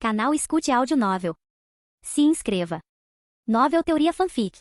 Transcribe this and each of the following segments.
Canal Escute Áudio Novel. Se inscreva. Novel Teoria Fanfic.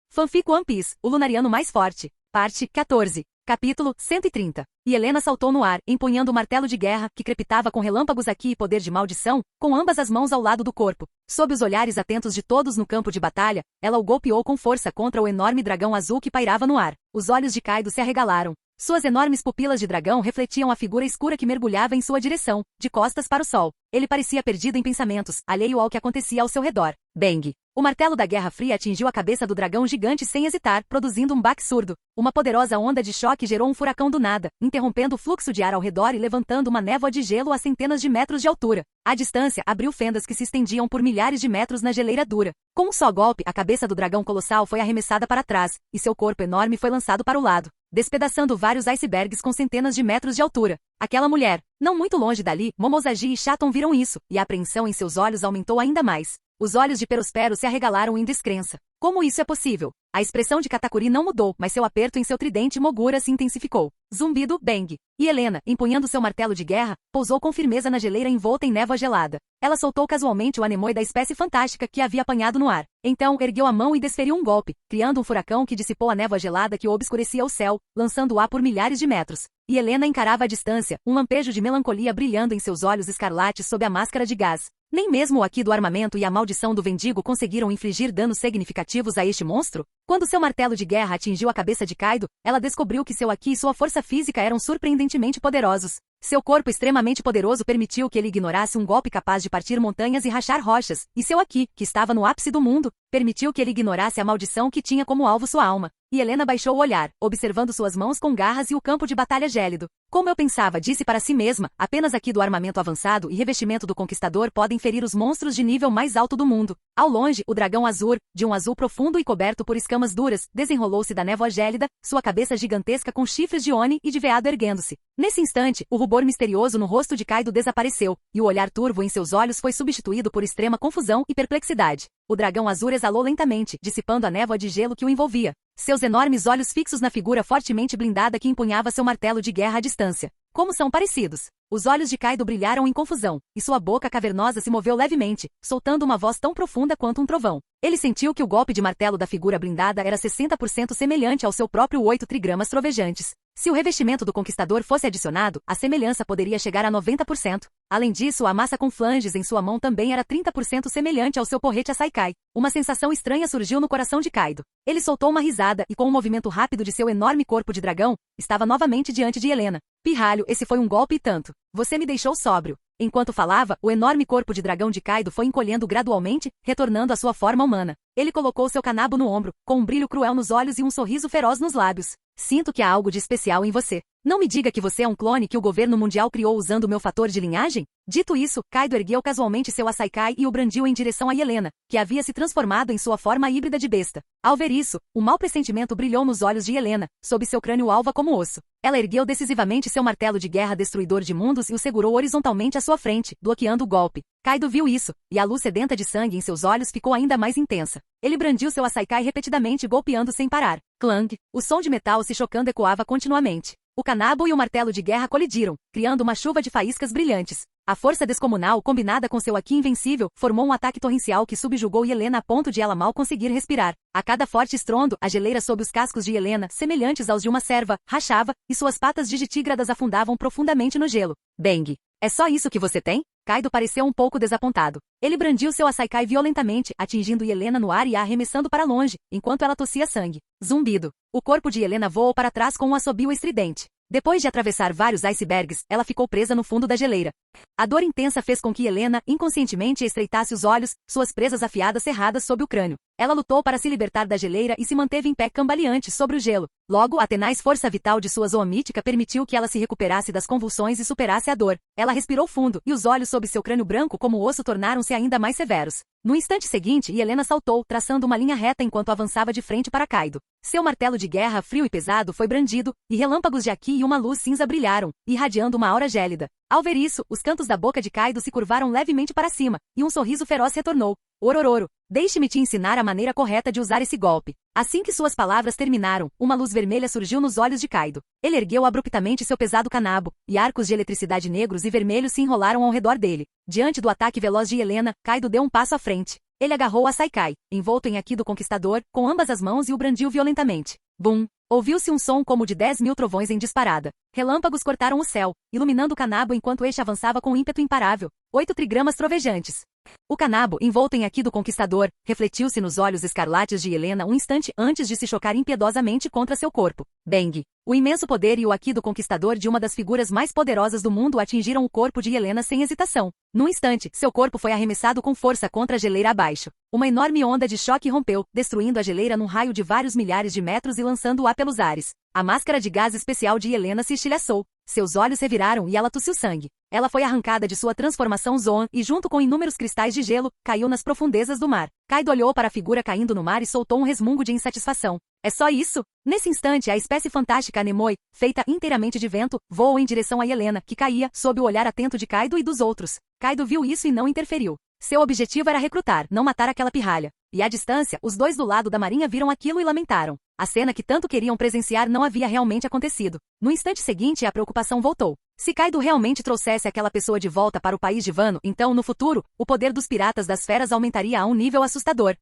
Fanfic One Piece, o Lunariano mais forte. Parte 14. Capítulo 130. E Helena saltou no ar, empunhando o martelo de guerra, que crepitava com relâmpagos aqui e poder de maldição, com ambas as mãos ao lado do corpo. Sob os olhares atentos de todos no campo de batalha, ela o golpeou com força contra o enorme dragão azul que pairava no ar. Os olhos de Kaido se arregalaram. Suas enormes pupilas de dragão refletiam a figura escura que mergulhava em sua direção, de costas para o sol. Ele parecia perdido em pensamentos, alheio ao que acontecia ao seu redor. Bang! O martelo da Guerra Fria atingiu a cabeça do dragão gigante sem hesitar, produzindo um baque surdo. Uma poderosa onda de choque gerou um furacão do nada, interrompendo o fluxo de ar ao redor e levantando uma névoa de gelo a centenas de metros de altura. À distância, abriu fendas que se estendiam por milhares de metros na geleira dura. Com um só golpe, a cabeça do dragão colossal foi arremessada para trás, e seu corpo enorme foi lançado para o lado, despedaçando vários icebergs com centenas de metros de altura. Aquela mulher, não muito longe dali, Momozagi e Chaton viram isso, e a apreensão em seus olhos aumentou ainda mais. Os olhos de Perospero se arregalaram em descrença. Como isso é possível? A expressão de Katakuri não mudou, mas seu aperto em seu tridente Mogura se intensificou. Zumbido, bang. E Helena, empunhando seu martelo de guerra, pousou com firmeza na geleira envolta em névoa gelada. Ela soltou casualmente o anemoi da espécie fantástica que havia apanhado no ar. Então, ergueu a mão e desferiu um golpe, criando um furacão que dissipou a névoa gelada que obscurecia o céu, lançando-o por milhares de metros. E Helena encarava à distância, um lampejo de melancolia brilhando em seus olhos escarlates sob a máscara de gás. Nem mesmo o Aqui do armamento e a maldição do Vendigo conseguiram infligir danos significativos a este monstro? Quando seu martelo de guerra atingiu a cabeça de Kaido, ela descobriu que seu Aqui e sua força física eram surpreendentemente poderosos. Seu corpo extremamente poderoso permitiu que ele ignorasse um golpe capaz de partir montanhas e rachar rochas, e seu Aqui, que estava no ápice do mundo, permitiu que ele ignorasse a maldição que tinha como alvo sua alma. E Helena baixou o olhar, observando suas mãos com garras e o campo de batalha gélido. Como eu pensava, disse para si mesma, apenas Aqui do armamento avançado e revestimento do conquistador podem ferir os monstros de nível mais alto do mundo. Ao longe, o dragão azul, de um azul profundo e coberto por escamas duras, desenrolou-se da névoa gélida, sua cabeça gigantesca com chifres de Oni e de veado erguendo-se. Nesse instante, o rubor misterioso no rosto de Kaido desapareceu, e o olhar turvo em seus olhos foi substituído por extrema confusão e perplexidade. O dragão azul exalou lentamente, dissipando a névoa de gelo que o envolvia. Seus enormes olhos fixos na figura fortemente blindada que empunhava seu martelo de guerra à distância. Como são parecidos! Os olhos de Kaido brilharam em confusão, e sua boca cavernosa se moveu levemente, soltando uma voz tão profunda quanto um trovão. Ele sentiu que o golpe de martelo da figura blindada era 60% semelhante ao seu próprio 8 trigramas trovejantes. Se o revestimento do conquistador fosse adicionado, a semelhança poderia chegar a 90%. Além disso, a massa com flanges em sua mão também era 30% semelhante ao seu porrete Asaikai. Uma sensação estranha surgiu no coração de Kaido. Ele soltou uma risada e, com um movimento rápido de seu enorme corpo de dragão, estava novamente diante de Helena. Pirralho, esse foi um golpe e tanto. Você me deixou sóbrio. Enquanto falava, o enorme corpo de dragão de Kaido foi encolhendo gradualmente, retornando à sua forma humana. Ele colocou seu kanabo no ombro, com um brilho cruel nos olhos e um sorriso feroz nos lábios. Sinto que há algo de especial em você. Não me diga que você é um clone que o governo mundial criou usando o meu fator de linhagem? Dito isso, Kaido ergueu casualmente seu Asaikai e o brandiu em direção a Helena, que havia se transformado em sua forma híbrida de besta. Ao ver isso, um mau pressentimento brilhou nos olhos de Helena, sob seu crânio alva como osso. Ela ergueu decisivamente seu martelo de guerra destruidor de mundos e o segurou horizontalmente à sua frente, bloqueando o golpe. Kaido viu isso, e a luz sedenta de sangue em seus olhos ficou ainda mais intensa. Ele brandiu seu Asaikai repetidamente, golpeando sem parar. Clang! O som de metal se chocando ecoava continuamente. O kanabo e o martelo de guerra colidiram, criando uma chuva de faíscas brilhantes. A força descomunal, combinada com seu Aqui invencível, formou um ataque torrencial que subjugou Helena a ponto de ela mal conseguir respirar. A cada forte estrondo, a geleira sob os cascos de Helena, semelhantes aos de uma serva, rachava, e suas patas digitígradas afundavam profundamente no gelo. Bang! É só isso que você tem? Kaido pareceu um pouco desapontado. Ele brandiu seu Asaikai violentamente, atingindo Helena no ar e a arremessando para longe, enquanto ela tossia sangue. Zumbido. O corpo de Helena voou para trás com um assobio estridente. Depois de atravessar vários icebergs, ela ficou presa no fundo da geleira. A dor intensa fez com que Helena, inconscientemente, estreitasse os olhos, suas presas afiadas cerradas sob o crânio. Ela lutou para se libertar da geleira e se manteve em pé cambaleante sobre o gelo. Logo, a tenaz força vital de sua zoa mítica permitiu que ela se recuperasse das convulsões e superasse a dor. Ela respirou fundo, e os olhos sob seu crânio branco como osso tornaram-se ainda mais severos. No instante seguinte, Helena saltou, traçando uma linha reta enquanto avançava de frente para Kaido. Seu martelo de guerra frio e pesado foi brandido, e relâmpagos de Aqui e uma luz cinza brilharam, irradiando uma aura gélida. Ao ver isso, os cantos da boca de Kaido se curvaram levemente para cima, e um sorriso feroz retornou. Orororo, deixe-me te ensinar a maneira correta de usar esse golpe. Assim que suas palavras terminaram, uma luz vermelha surgiu nos olhos de Kaido. Ele ergueu abruptamente seu pesado kanabo, e arcos de eletricidade negros e vermelhos se enrolaram ao redor dele. Diante do ataque veloz de Helena, Kaido deu um passo à frente. Ele agarrou a Saikai, envolto em Haki do Conquistador, com ambas as mãos e o brandiu violentamente. Bum! Ouviu-se um som como de 10.000 trovões em disparada. Relâmpagos cortaram o céu, iluminando o kanabo enquanto este avançava com ímpeto imparável. 8 trigramas trovejantes. O kanabo, envolto em Haki do Conquistador, refletiu-se nos olhos escarlates de Helena um instante antes de se chocar impiedosamente contra seu corpo. Bang! O imenso poder e o Haki do Conquistador de uma das figuras mais poderosas do mundo atingiram o corpo de Helena sem hesitação. Num instante, seu corpo foi arremessado com força contra a geleira abaixo. Uma enorme onda de choque rompeu, destruindo a geleira num raio de vários milhares de metros e lançando-a pelos ares. A máscara de gás especial de Helena se estilhaçou. Seus olhos reviraram e ela tossiu sangue. Ela foi arrancada de sua transformação Zoan e, junto com inúmeros cristais de gelo, caiu nas profundezas do mar. Kaido olhou para a figura caindo no mar e soltou um resmungo de insatisfação. É só isso? Nesse instante, a espécie fantástica Anemoi, feita inteiramente de vento, voou em direção a Helena, que caía, sob o olhar atento de Kaido e dos outros. Kaido viu isso e não interferiu. Seu objetivo era recrutar, não matar aquela pirralha. E à distância, os dois do lado da marinha viram aquilo e lamentaram. A cena que tanto queriam presenciar não havia realmente acontecido. No instante seguinte, a preocupação voltou. Se Kaido realmente trouxesse aquela pessoa de volta para o país de Wano, então, no futuro, o poder dos piratas das feras aumentaria a um nível assustador.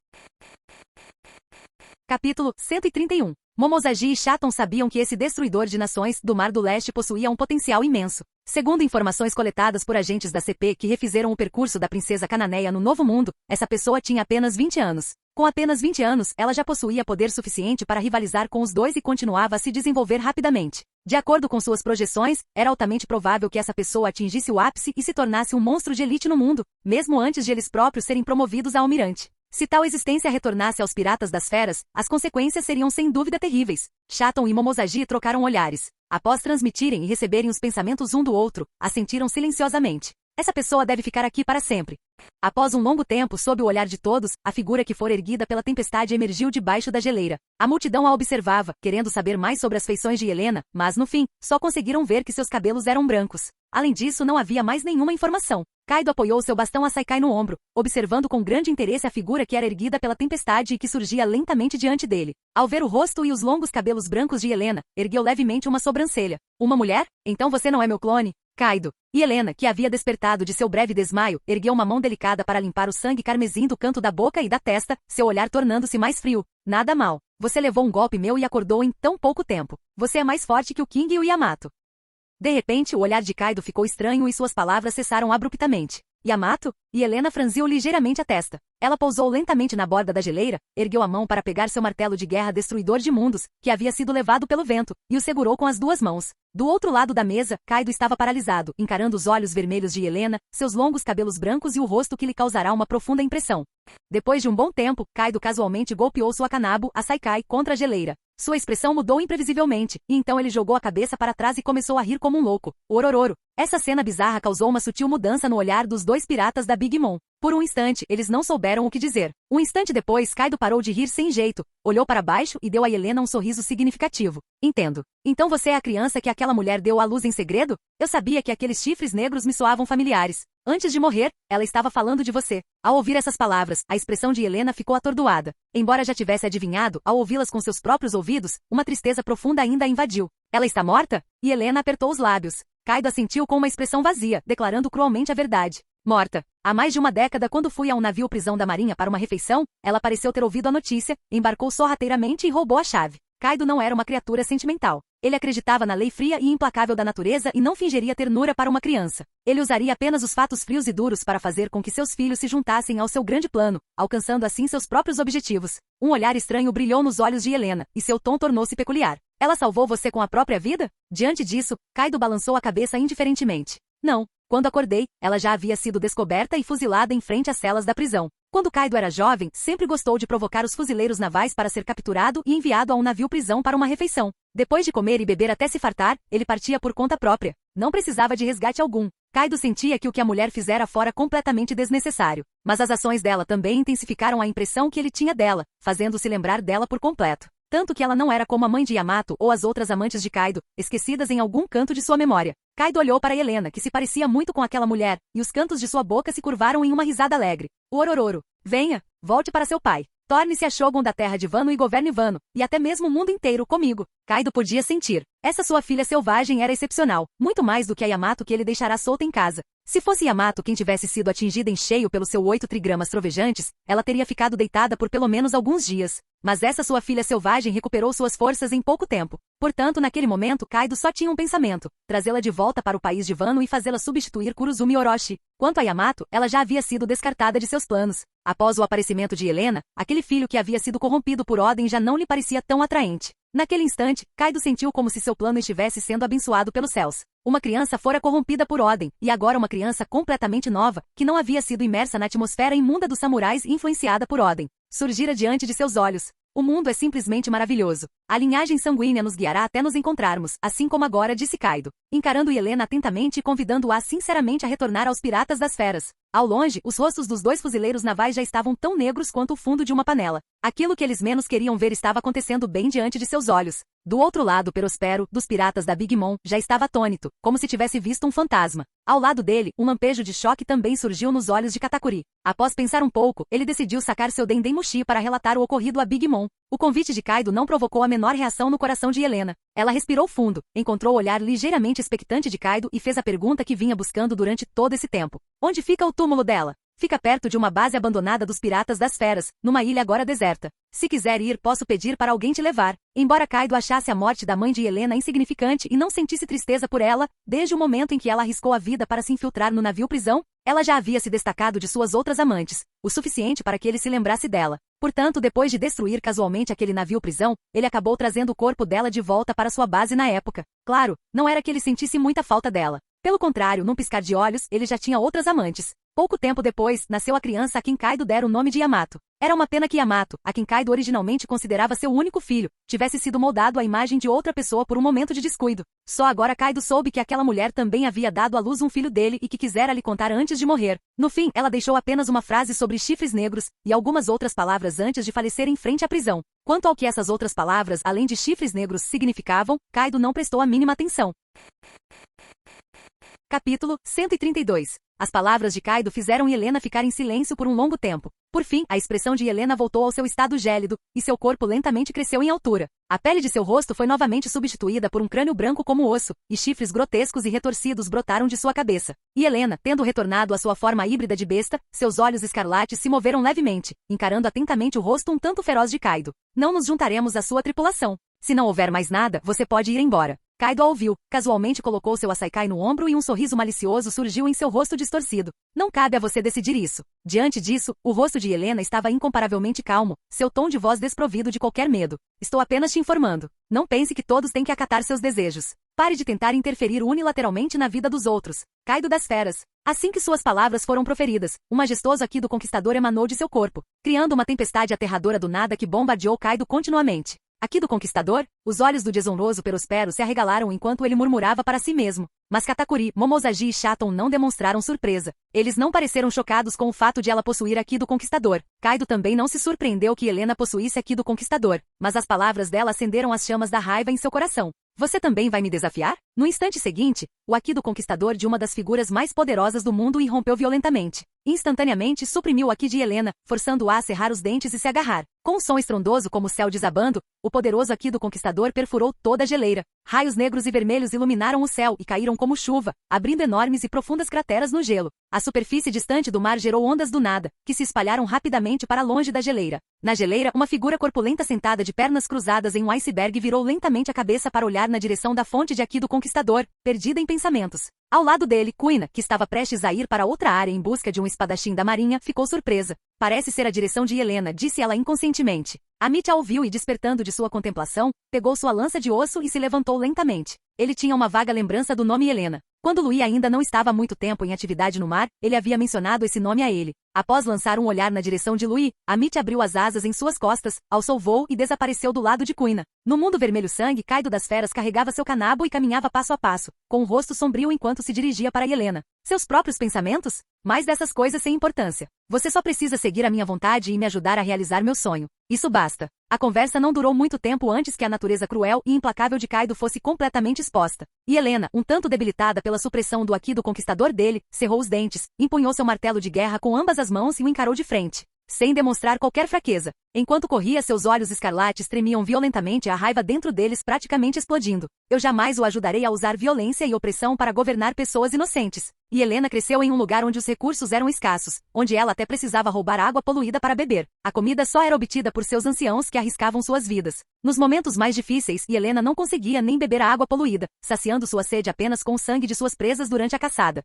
Capítulo 131. Momozagi e Shaton sabiam que esse destruidor de nações do Mar do Leste possuía um potencial imenso. Segundo informações coletadas por agentes da CP que refizeram o percurso da princesa cananeia no Novo Mundo, essa pessoa tinha apenas 20 anos. Com apenas 20 anos, ela já possuía poder suficiente para rivalizar com os dois e continuava a se desenvolver rapidamente. De acordo com suas projeções, era altamente provável que essa pessoa atingisse o ápice e se tornasse um monstro de elite no mundo, mesmo antes de eles próprios serem promovidos a almirante. Se tal existência retornasse aos piratas das feras, as consequências seriam sem dúvida terríveis. Shaton e Momozagi trocaram olhares. Após transmitirem e receberem os pensamentos um do outro, assentiram silenciosamente. Essa pessoa deve ficar aqui para sempre. Após um longo tempo sob o olhar de todos, a figura que fora erguida pela tempestade emergiu debaixo da geleira. A multidão a observava, querendo saber mais sobre as feições de Helena, mas no fim, só conseguiram ver que seus cabelos eram brancos. Além disso, não havia mais nenhuma informação. Kaido apoiou seu bastão a Saikai no ombro, observando com grande interesse a figura que era erguida pela tempestade e que surgia lentamente diante dele. Ao ver o rosto e os longos cabelos brancos de Helena, ergueu levemente uma sobrancelha. Uma mulher? Então você não é meu clone? Kaido. E Helena, que havia despertado de seu breve desmaio, ergueu uma mão delicada para limpar o sangue carmesim do canto da boca e da testa, seu olhar tornando-se mais frio. Nada mal. Você levou um golpe meu e acordou em tão pouco tempo. Você é mais forte que o King e o Yamato. De repente, o olhar de Kaido ficou estranho e suas palavras cessaram abruptamente. Yamato? E Helena franziu ligeiramente a testa. Ela pousou lentamente na borda da geleira, ergueu a mão para pegar seu martelo de guerra destruidor de mundos, que havia sido levado pelo vento, e o segurou com as duas mãos. Do outro lado da mesa, Kaido estava paralisado, encarando os olhos vermelhos de Helena, seus longos cabelos brancos e o rosto que lhe causará uma profunda impressão. Depois de um bom tempo, Kaido casualmente golpeou sua kanabo, a Saikai, contra a geleira. Sua expressão mudou imprevisivelmente, e então ele jogou a cabeça para trás e começou a rir como um louco. Orororo. Essa cena bizarra causou uma sutil mudança no olhar dos dois piratas da Big Mom. Por um instante, eles não souberam o que dizer. Um instante depois, Kaido parou de rir sem jeito, olhou para baixo e deu a Helena um sorriso significativo. Entendo. Então você é a criança que aquela mulher deu à luz em segredo? Eu sabia que aqueles chifres negros me soavam familiares. Antes de morrer, ela estava falando de você. Ao ouvir essas palavras, a expressão de Helena ficou atordoada. Embora já tivesse adivinhado, ao ouvi-las com seus próprios ouvidos, uma tristeza profunda ainda a invadiu. Ela está morta? E Helena apertou os lábios. Kaido assentiu com uma expressão vazia, declarando cruelmente a verdade. Morta. Há mais de uma década, quando fui a um navio-prisão da marinha para uma refeição, ela pareceu ter ouvido a notícia, embarcou sorrateiramente e roubou a chave. Kaido não era uma criatura sentimental. Ele acreditava na lei fria e implacável da natureza e não fingiria ternura para uma criança. Ele usaria apenas os fatos frios e duros para fazer com que seus filhos se juntassem ao seu grande plano, alcançando assim seus próprios objetivos. Um olhar estranho brilhou nos olhos de Helena, e seu tom tornou-se peculiar. Ela salvou você com a própria vida? Diante disso, Kaido balançou a cabeça indiferentemente. Não. Quando acordei, ela já havia sido descoberta e fuzilada em frente às celas da prisão. Quando Kaido era jovem, sempre gostou de provocar os fuzileiros navais para ser capturado e enviado a um navio-prisão para uma refeição. Depois de comer e beber até se fartar, ele partia por conta própria. Não precisava de resgate algum. Kaido sentia que o que a mulher fizera fora completamente desnecessário. Mas as ações dela também intensificaram a impressão que ele tinha dela, fazendo-se lembrar dela por completo. Tanto que ela não era como a mãe de Yamato ou as outras amantes de Kaido, esquecidas em algum canto de sua memória. Kaido olhou para Helena, que se parecia muito com aquela mulher, e os cantos de sua boca se curvaram em uma risada alegre. O Orororo. Venha, volte para seu pai. Torne-se a Shogun da terra de Wano e governe Wano, e até mesmo o mundo inteiro comigo. Kaido podia sentir. Essa sua filha selvagem era excepcional, muito mais do que a Yamato que ele deixará solta em casa. Se fosse Yamato quem tivesse sido atingida em cheio pelo seu 8 trigramas trovejantes, ela teria ficado deitada por pelo menos alguns dias. Mas essa sua filha selvagem recuperou suas forças em pouco tempo. Portanto, naquele momento, Kaido só tinha um pensamento: trazê-la de volta para o país de Wano e fazê-la substituir Kurozumi Orochi. Quanto a Yamato, ela já havia sido descartada de seus planos. Após o aparecimento de Helena, aquele filho que havia sido corrompido por Oden já não lhe parecia tão atraente. Naquele instante, Kaido sentiu como se seu plano estivesse sendo abençoado pelos céus. Uma criança fora corrompida por Oden, e agora uma criança completamente nova, que não havia sido imersa na atmosfera imunda dos samurais e influenciada por Oden, surgira diante de seus olhos. O mundo é simplesmente maravilhoso. A linhagem sanguínea nos guiará até nos encontrarmos, assim como agora disse Kaido, encarando Helena atentamente e convidando-a sinceramente a retornar aos Piratas das Feras. Ao longe, os rostos dos 2 fuzileiros navais já estavam tão negros quanto o fundo de uma panela. Aquilo que eles menos queriam ver estava acontecendo bem diante de seus olhos. Do outro lado, Perospero, dos piratas da Big Mom, já estava atônito, como se tivesse visto um fantasma. Ao lado dele, um lampejo de choque também surgiu nos olhos de Katakuri. Após pensar um pouco, ele decidiu sacar seu Dendemushi para relatar o ocorrido a Big Mom. O convite de Kaido não provocou a menor reação no coração de Helena. Ela respirou fundo, encontrou o olhar ligeiramente expectante de Kaido e fez a pergunta que vinha buscando durante todo esse tempo. Onde fica o túmulo dela? Fica perto de uma base abandonada dos Piratas das Feras, numa ilha agora deserta. Se quiser ir, posso pedir para alguém te levar. Embora Kaido achasse a morte da mãe de Helena insignificante e não sentisse tristeza por ela, desde o momento em que ela arriscou a vida para se infiltrar no navio-prisão, ela já havia se destacado de suas outras amantes, o suficiente para que ele se lembrasse dela. Portanto, depois de destruir casualmente aquele navio-prisão, ele acabou trazendo o corpo dela de volta para sua base na época. Claro, não era que ele sentisse muita falta dela. Pelo contrário, num piscar de olhos, ele já tinha outras amantes. Pouco tempo depois, nasceu a criança a quem Kaido dera o nome de Yamato. Era uma pena que Yamato, a quem Kaido originalmente considerava seu único filho, tivesse sido moldado à imagem de outra pessoa por um momento de descuido. Só agora Kaido soube que aquela mulher também havia dado à luz um filho dele e que quisera lhe contar antes de morrer. No fim, ela deixou apenas uma frase sobre chifres negros e algumas outras palavras antes de falecer em frente à prisão. Quanto ao que essas outras palavras, além de chifres negros, significavam, Kaido não prestou a mínima atenção. Capítulo 132. As palavras de Kaido fizeram Helena ficar em silêncio por um longo tempo. Por fim, a expressão de Helena voltou ao seu estado gélido, e seu corpo lentamente cresceu em altura. A pele de seu rosto foi novamente substituída por um crânio branco como osso, e chifres grotescos e retorcidos brotaram de sua cabeça. E Helena, tendo retornado à sua forma híbrida de besta, seus olhos escarlates se moveram levemente, encarando atentamente o rosto um tanto feroz de Kaido. Não nos juntaremos à sua tripulação. Se não houver mais nada, você pode ir embora. Kaido a ouviu, casualmente colocou seu Asaikai no ombro e um sorriso malicioso surgiu em seu rosto distorcido. Não cabe a você decidir isso. Diante disso, o rosto de Helena estava incomparavelmente calmo, seu tom de voz desprovido de qualquer medo. Estou apenas te informando. Não pense que todos têm que acatar seus desejos. Pare de tentar interferir unilateralmente na vida dos outros. Kaido das Feras. Assim que suas palavras foram proferidas, o majestoso Aki do Conquistador emanou de seu corpo, criando uma tempestade aterradora do nada que bombardeou Kaido continuamente. Aqui do Conquistador, os olhos do desonroso Perospero se arregalaram enquanto ele murmurava para si mesmo. Mas Katakuri, Momozagi e Shaton não demonstraram surpresa. Eles não pareceram chocados com o fato de ela possuir Aki do Conquistador. Kaido também não se surpreendeu que Helena possuísse Aki do Conquistador, mas as palavras dela acenderam as chamas da raiva em seu coração. Você também vai me desafiar? No instante seguinte, o Aki do Conquistador de uma das figuras mais poderosas do mundo irrompeu violentamente. Instantaneamente suprimiu o Aki de Helena, forçando-a a cerrar os dentes e se agarrar. Com um som estrondoso como o céu desabando, o poderoso Aki do Conquistador perfurou toda a geleira. Raios negros e vermelhos iluminaram o céu e caíram como chuva, abrindo enormes e profundas crateras no gelo. A superfície distante do mar gerou ondas do nada, que se espalharam rapidamente para longe da geleira. Na geleira, uma figura corpulenta sentada de pernas cruzadas em um iceberg virou lentamente a cabeça para olhar na direção da fonte de Aki do Conquistador, perdida em pensamentos. Ao lado dele, Kuina, que estava prestes a ir para outra área em busca de um espadachim da marinha, ficou surpresa. Parece ser a direção de Helena, disse ela inconscientemente. Amit a ouviu e, despertando de sua contemplação, pegou sua lança de osso e se levantou lentamente. Ele tinha uma vaga lembrança do nome Helena. Quando Lui ainda não estava há muito tempo em atividade no mar, ele havia mencionado esse nome a ele. Após lançar um olhar na direção de Louis, Amit abriu as asas em suas costas, alçou voo e desapareceu do lado de Quina. No mundo vermelho sangue, Kaido das Feras carregava seu canabo e caminhava passo a passo, com o rosto sombrio enquanto se dirigia para Helena. Seus próprios pensamentos? Mais dessas coisas sem importância. Você só precisa seguir a minha vontade e me ajudar a realizar meu sonho. Isso basta. A conversa não durou muito tempo antes que a natureza cruel e implacável de Kaido fosse completamente exposta. E Helena, um tanto debilitada pela supressão do Haki do conquistador dele, cerrou os dentes, empunhou seu martelo de guerra com ambas as mãos e o encarou de frente, sem demonstrar qualquer fraqueza. Enquanto corria, seus olhos escarlates tremiam violentamente, a raiva dentro deles praticamente explodindo. Eu jamais o ajudarei a usar violência e opressão para governar pessoas inocentes. E Helena cresceu em um lugar onde os recursos eram escassos, onde ela até precisava roubar água poluída para beber. A comida só era obtida por seus anciãos que arriscavam suas vidas. Nos momentos mais difíceis, Helena não conseguia nem beber a água poluída, saciando sua sede apenas com o sangue de suas presas durante a caçada.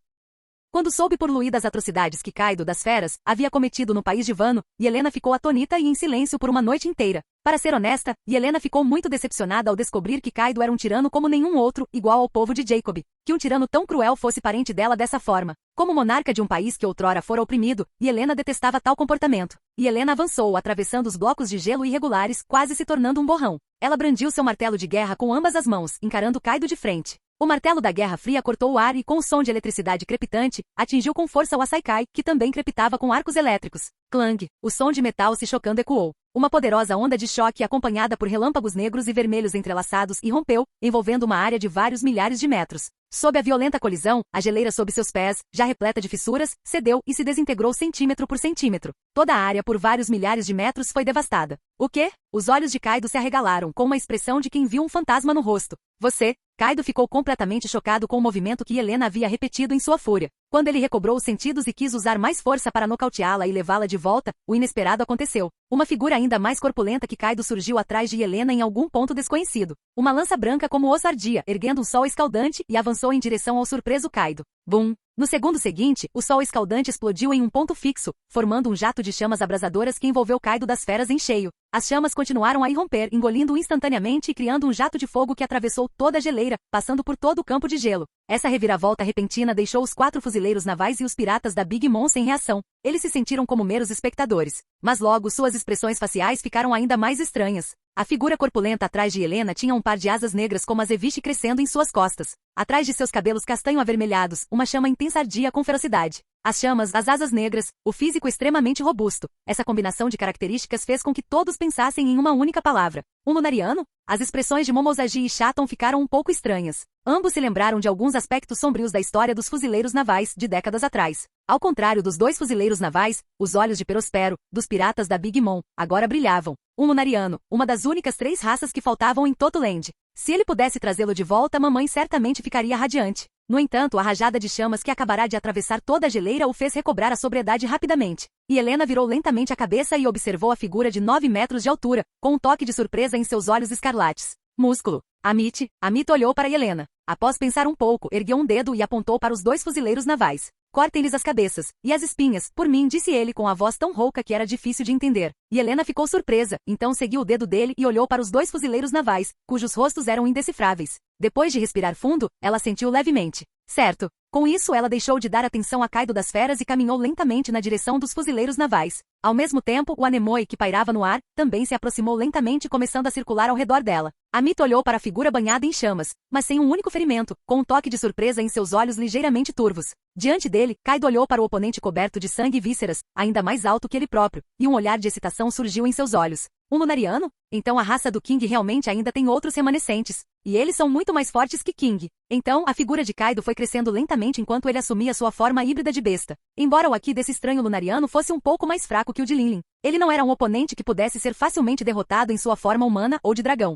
Quando soube por Louis das atrocidades que Kaido das Feras havia cometido no país de Wano, Helena ficou atônita e em silêncio por uma noite inteira. Para ser honesta, Helena ficou muito decepcionada ao descobrir que Kaido era um tirano como nenhum outro, igual ao povo de Jacob. Que um tirano tão cruel fosse parente dela dessa forma. Como monarca de um país que outrora fora oprimido, Helena detestava tal comportamento. E Helena avançou, atravessando os blocos de gelo irregulares, quase se tornando um borrão. Ela brandiu seu martelo de guerra com ambas as mãos, encarando Kaido de frente. O martelo da Guerra Fria cortou o ar e, com o som de eletricidade crepitante, atingiu com força o Asaikai, que também crepitava com arcos elétricos. Clang! O som de metal se chocando ecoou. Uma poderosa onda de choque acompanhada por relâmpagos negros e vermelhos entrelaçados irrompeu, envolvendo uma área de vários milhares de metros. Sob a violenta colisão, a geleira sob seus pés, já repleta de fissuras, cedeu e se desintegrou centímetro por centímetro. Toda a área por vários milhares de metros foi devastada. O quê? Os olhos de Kaido se arregalaram, com uma expressão de quem viu um fantasma no rosto. Você? Kaido ficou completamente chocado com o movimento que Helena havia repetido em sua fúria. Quando ele recobrou os sentidos e quis usar mais força para nocauteá-la e levá-la de volta, o inesperado aconteceu. Uma figura ainda mais corpulenta que Kaido surgiu atrás de Helena em algum ponto desconhecido. Uma lança branca como osso ardia, erguendo um sol escaldante, e avançou em direção ao surpreso Kaido. Bum! No segundo seguinte, o sol escaldante explodiu em um ponto fixo, formando um jato de chamas abrasadoras que envolveu Kaido das Feras em cheio. As chamas continuaram a irromper, engolindo-o instantaneamente e criando um jato de fogo que atravessou toda a geleira, passando por todo o campo de gelo. Essa reviravolta repentina deixou os 4 fuzileiros navais e os piratas da Big Mom sem reação. Eles se sentiram como meros espectadores. Mas logo suas expressões faciais ficaram ainda mais estranhas. A figura corpulenta atrás de Helena tinha um par de asas negras como azeviche crescendo em suas costas. Atrás de seus cabelos castanho avermelhados, uma chama intensa ardia com ferocidade. As chamas, as asas negras, o físico extremamente robusto. Essa combinação de características fez com que todos pensassem em uma única palavra. Um lunariano? As expressões de Momozagi e Chaton ficaram um pouco estranhas. Ambos se lembraram de alguns aspectos sombrios da história dos fuzileiros navais, de décadas atrás. Ao contrário dos 2 fuzileiros navais, os olhos de Perospero, dos piratas da Big Mom, agora brilhavam. Um lunariano, uma das únicas 3 raças que faltavam em Totoland. Se ele pudesse trazê-lo de volta, mamãe certamente ficaria radiante. No entanto, a rajada de chamas que acabará de atravessar toda a geleira o fez recobrar a sobriedade rapidamente. E Helena virou lentamente a cabeça e observou a figura de 9 metros de altura, com um toque de surpresa em seus olhos escarlates. Músculo. Amit olhou para Helena. Após pensar um pouco, ergueu um dedo e apontou para os 2 fuzileiros navais. Cortem-lhes as cabeças, e as espinhas, por mim, disse ele com a voz tão rouca que era difícil de entender. E Helena ficou surpresa, então seguiu o dedo dele e olhou para os 2 fuzileiros navais, cujos rostos eram indecifráveis. Depois de respirar fundo, ela sentiu levemente. Certo. Com isso, ela deixou de dar atenção a Kaido das Feras e caminhou lentamente na direção dos fuzileiros navais. Ao mesmo tempo, o anemoi que pairava no ar, também se aproximou lentamente, começando a circular ao redor dela. Amit olhou para a figura banhada em chamas, mas sem um único ferimento, com um toque de surpresa em seus olhos ligeiramente turvos. Diante dele, Kaido olhou para o oponente coberto de sangue e vísceras, ainda mais alto que ele próprio, e um olhar de excitação surgiu em seus olhos. Um lunariano? Então a raça do King realmente ainda tem outros remanescentes. E eles são muito mais fortes que King. Então, a figura de Kaido foi crescendo lentamente enquanto ele assumia sua forma híbrida de besta. Embora o Haki desse estranho lunariano fosse um pouco mais fraco que o de Linlin, ele não era um oponente que pudesse ser facilmente derrotado em sua forma humana ou de dragão.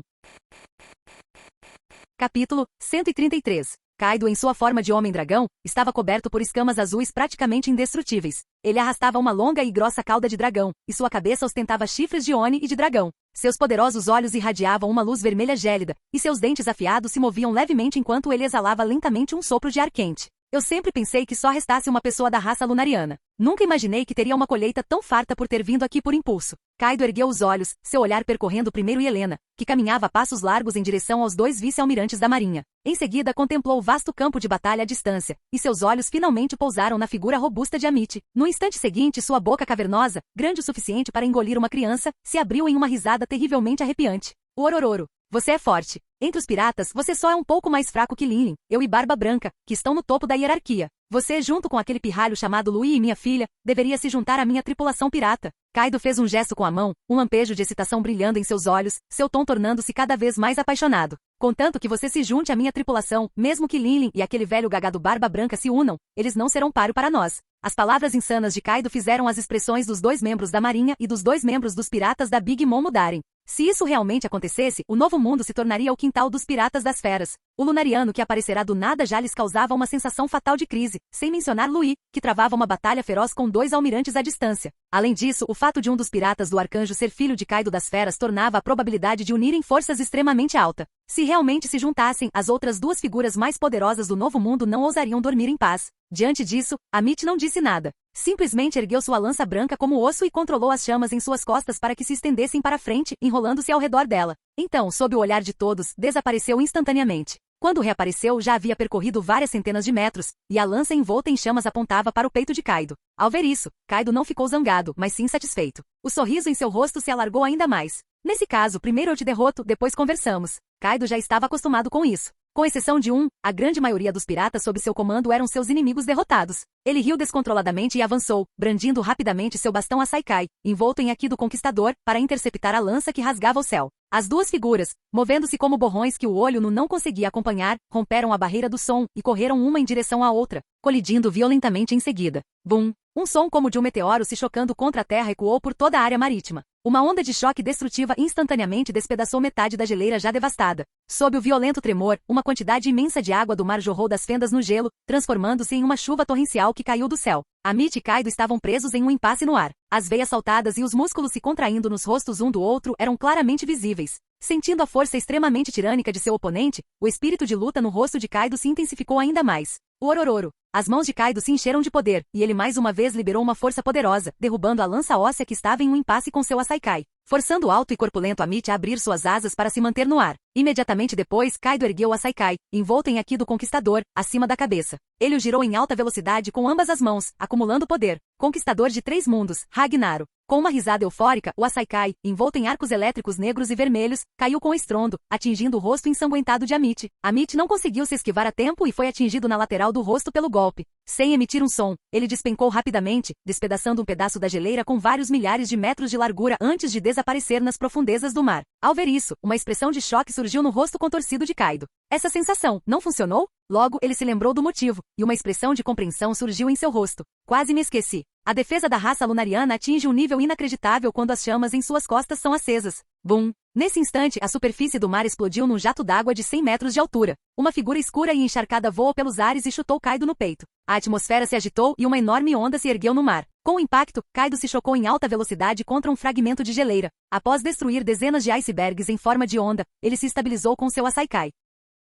Capítulo 133. Kaido, em sua forma de homem-dragão, estava coberto por escamas azuis praticamente indestrutíveis. Ele arrastava uma longa e grossa cauda de dragão, e sua cabeça ostentava chifres de Oni e de dragão. Seus poderosos olhos irradiavam uma luz vermelha gélida, e seus dentes afiados se moviam levemente enquanto ele exalava lentamente um sopro de ar quente. Eu sempre pensei que só restasse uma pessoa da raça lunariana. Nunca imaginei que teria uma colheita tão farta por ter vindo aqui por impulso. Kaido ergueu os olhos, seu olhar percorrendo primeiro Helena, que caminhava a passos largos em direção aos dois vice-almirantes da marinha. Em seguida contemplou o vasto campo de batalha à distância, e seus olhos finalmente pousaram na figura robusta de Amit. No instante seguinte sua boca cavernosa, grande o suficiente para engolir uma criança, se abriu em uma risada terrivelmente arrepiante. O Orororo. Você é forte. Entre os piratas, você só é um pouco mais fraco que Linlin, eu e Barba Branca, que estão no topo da hierarquia. Você, junto com aquele pirralho chamado Louis e minha filha, deveria se juntar à minha tripulação pirata. Kaido fez um gesto com a mão, um lampejo de excitação brilhando em seus olhos, seu tom tornando-se cada vez mais apaixonado. Contanto que você se junte à minha tripulação, mesmo que Linlin e aquele velho gagado Barba Branca se unam, eles não serão páreo para nós. As palavras insanas de Kaido fizeram as expressões dos dois membros da marinha e dos dois membros dos piratas da Big Mom mudarem. Se isso realmente acontecesse, o novo mundo se tornaria o quintal dos piratas das feras. O lunariano que aparecerá do nada já lhes causava uma sensação fatal de crise, sem mencionar Louis, que travava uma batalha feroz com dois almirantes à distância. Além disso, o fato de um dos piratas do Arcanjo ser filho de Kaido das Feras tornava a probabilidade de unirem forças extremamente alta. Se realmente se juntassem, as outras duas figuras mais poderosas do novo mundo não ousariam dormir em paz. Diante disso, Amit não disse nada. Simplesmente ergueu sua lança branca como osso e controlou as chamas em suas costas para que se estendessem para frente, enrolando-se ao redor dela. Então, sob o olhar de todos, desapareceu instantaneamente. Quando reapareceu, já havia percorrido várias centenas de metros, e a lança envolta em chamas apontava para o peito de Kaido. Ao ver isso, Kaido não ficou zangado, mas sim satisfeito. O sorriso em seu rosto se alargou ainda mais. Nesse caso, primeiro eu te derroto, depois conversamos. Kaido já estava acostumado com isso. Com exceção de um, a grande maioria dos piratas sob seu comando eram seus inimigos derrotados. Ele riu descontroladamente e avançou, brandindo rapidamente seu bastão Asaikai, envolto em Haki do Conquistador, para interceptar a lança que rasgava o céu. As duas figuras, movendo-se como borrões que o olho nu não conseguia acompanhar, romperam a barreira do som e correram uma em direção à outra, colidindo violentamente em seguida. Bum! Um som como de um meteoro se chocando contra a terra ecoou por toda a área marítima. Uma onda de choque destrutiva instantaneamente despedaçou metade da geleira já devastada. Sob o violento tremor, uma quantidade imensa de água do mar jorrou das fendas no gelo, transformando-se em uma chuva torrencial que caiu do céu. Amit e Kaido estavam presos em um impasse no ar. As veias saltadas e os músculos se contraindo nos rostos um do outro eram claramente visíveis. Sentindo a força extremamente tirânica de seu oponente, o espírito de luta no rosto de Kaido se intensificou ainda mais. O Orororo. As mãos de Kaido se encheram de poder, e ele mais uma vez liberou uma força poderosa, derrubando a lança óssea que estava em um impasse com seu Asaikai, forçando o alto e corpulento Amit a abrir suas asas para se manter no ar. Imediatamente depois, Kaido ergueu o Asaikai, envolto em Haki do Conquistador, acima da cabeça. Ele o girou em alta velocidade com ambas as mãos, acumulando poder. Conquistador de 3 mundos, Ragnaro. Com uma risada eufórica, o Asaikai, envolto em arcos elétricos negros e vermelhos, caiu com estrondo, atingindo o rosto ensanguentado de Amit. Amit não conseguiu se esquivar a tempo e foi atingido na lateral do rosto pelo golpe. Sem emitir um som, ele despencou rapidamente, despedaçando um pedaço da geleira com vários milhares de metros de largura antes de desaparecer nas profundezas do mar. Ao ver isso, uma expressão de choque surgiu no rosto contorcido de Kaido. Essa sensação não funcionou? Logo, ele se lembrou do motivo, e uma expressão de compreensão surgiu em seu rosto. Quase me esqueci. A defesa da raça lunariana atinge um nível inacreditável quando as chamas em suas costas são acesas. Bum! Nesse instante, a superfície do mar explodiu num jato d'água de 100 metros de altura. Uma figura escura e encharcada voou pelos ares e chutou Kaido no peito. A atmosfera se agitou e uma enorme onda se ergueu no mar. Com o impacto, Kaido se chocou em alta velocidade contra um fragmento de geleira. Após destruir dezenas de icebergs em forma de onda, ele se estabilizou com seu Asaikai.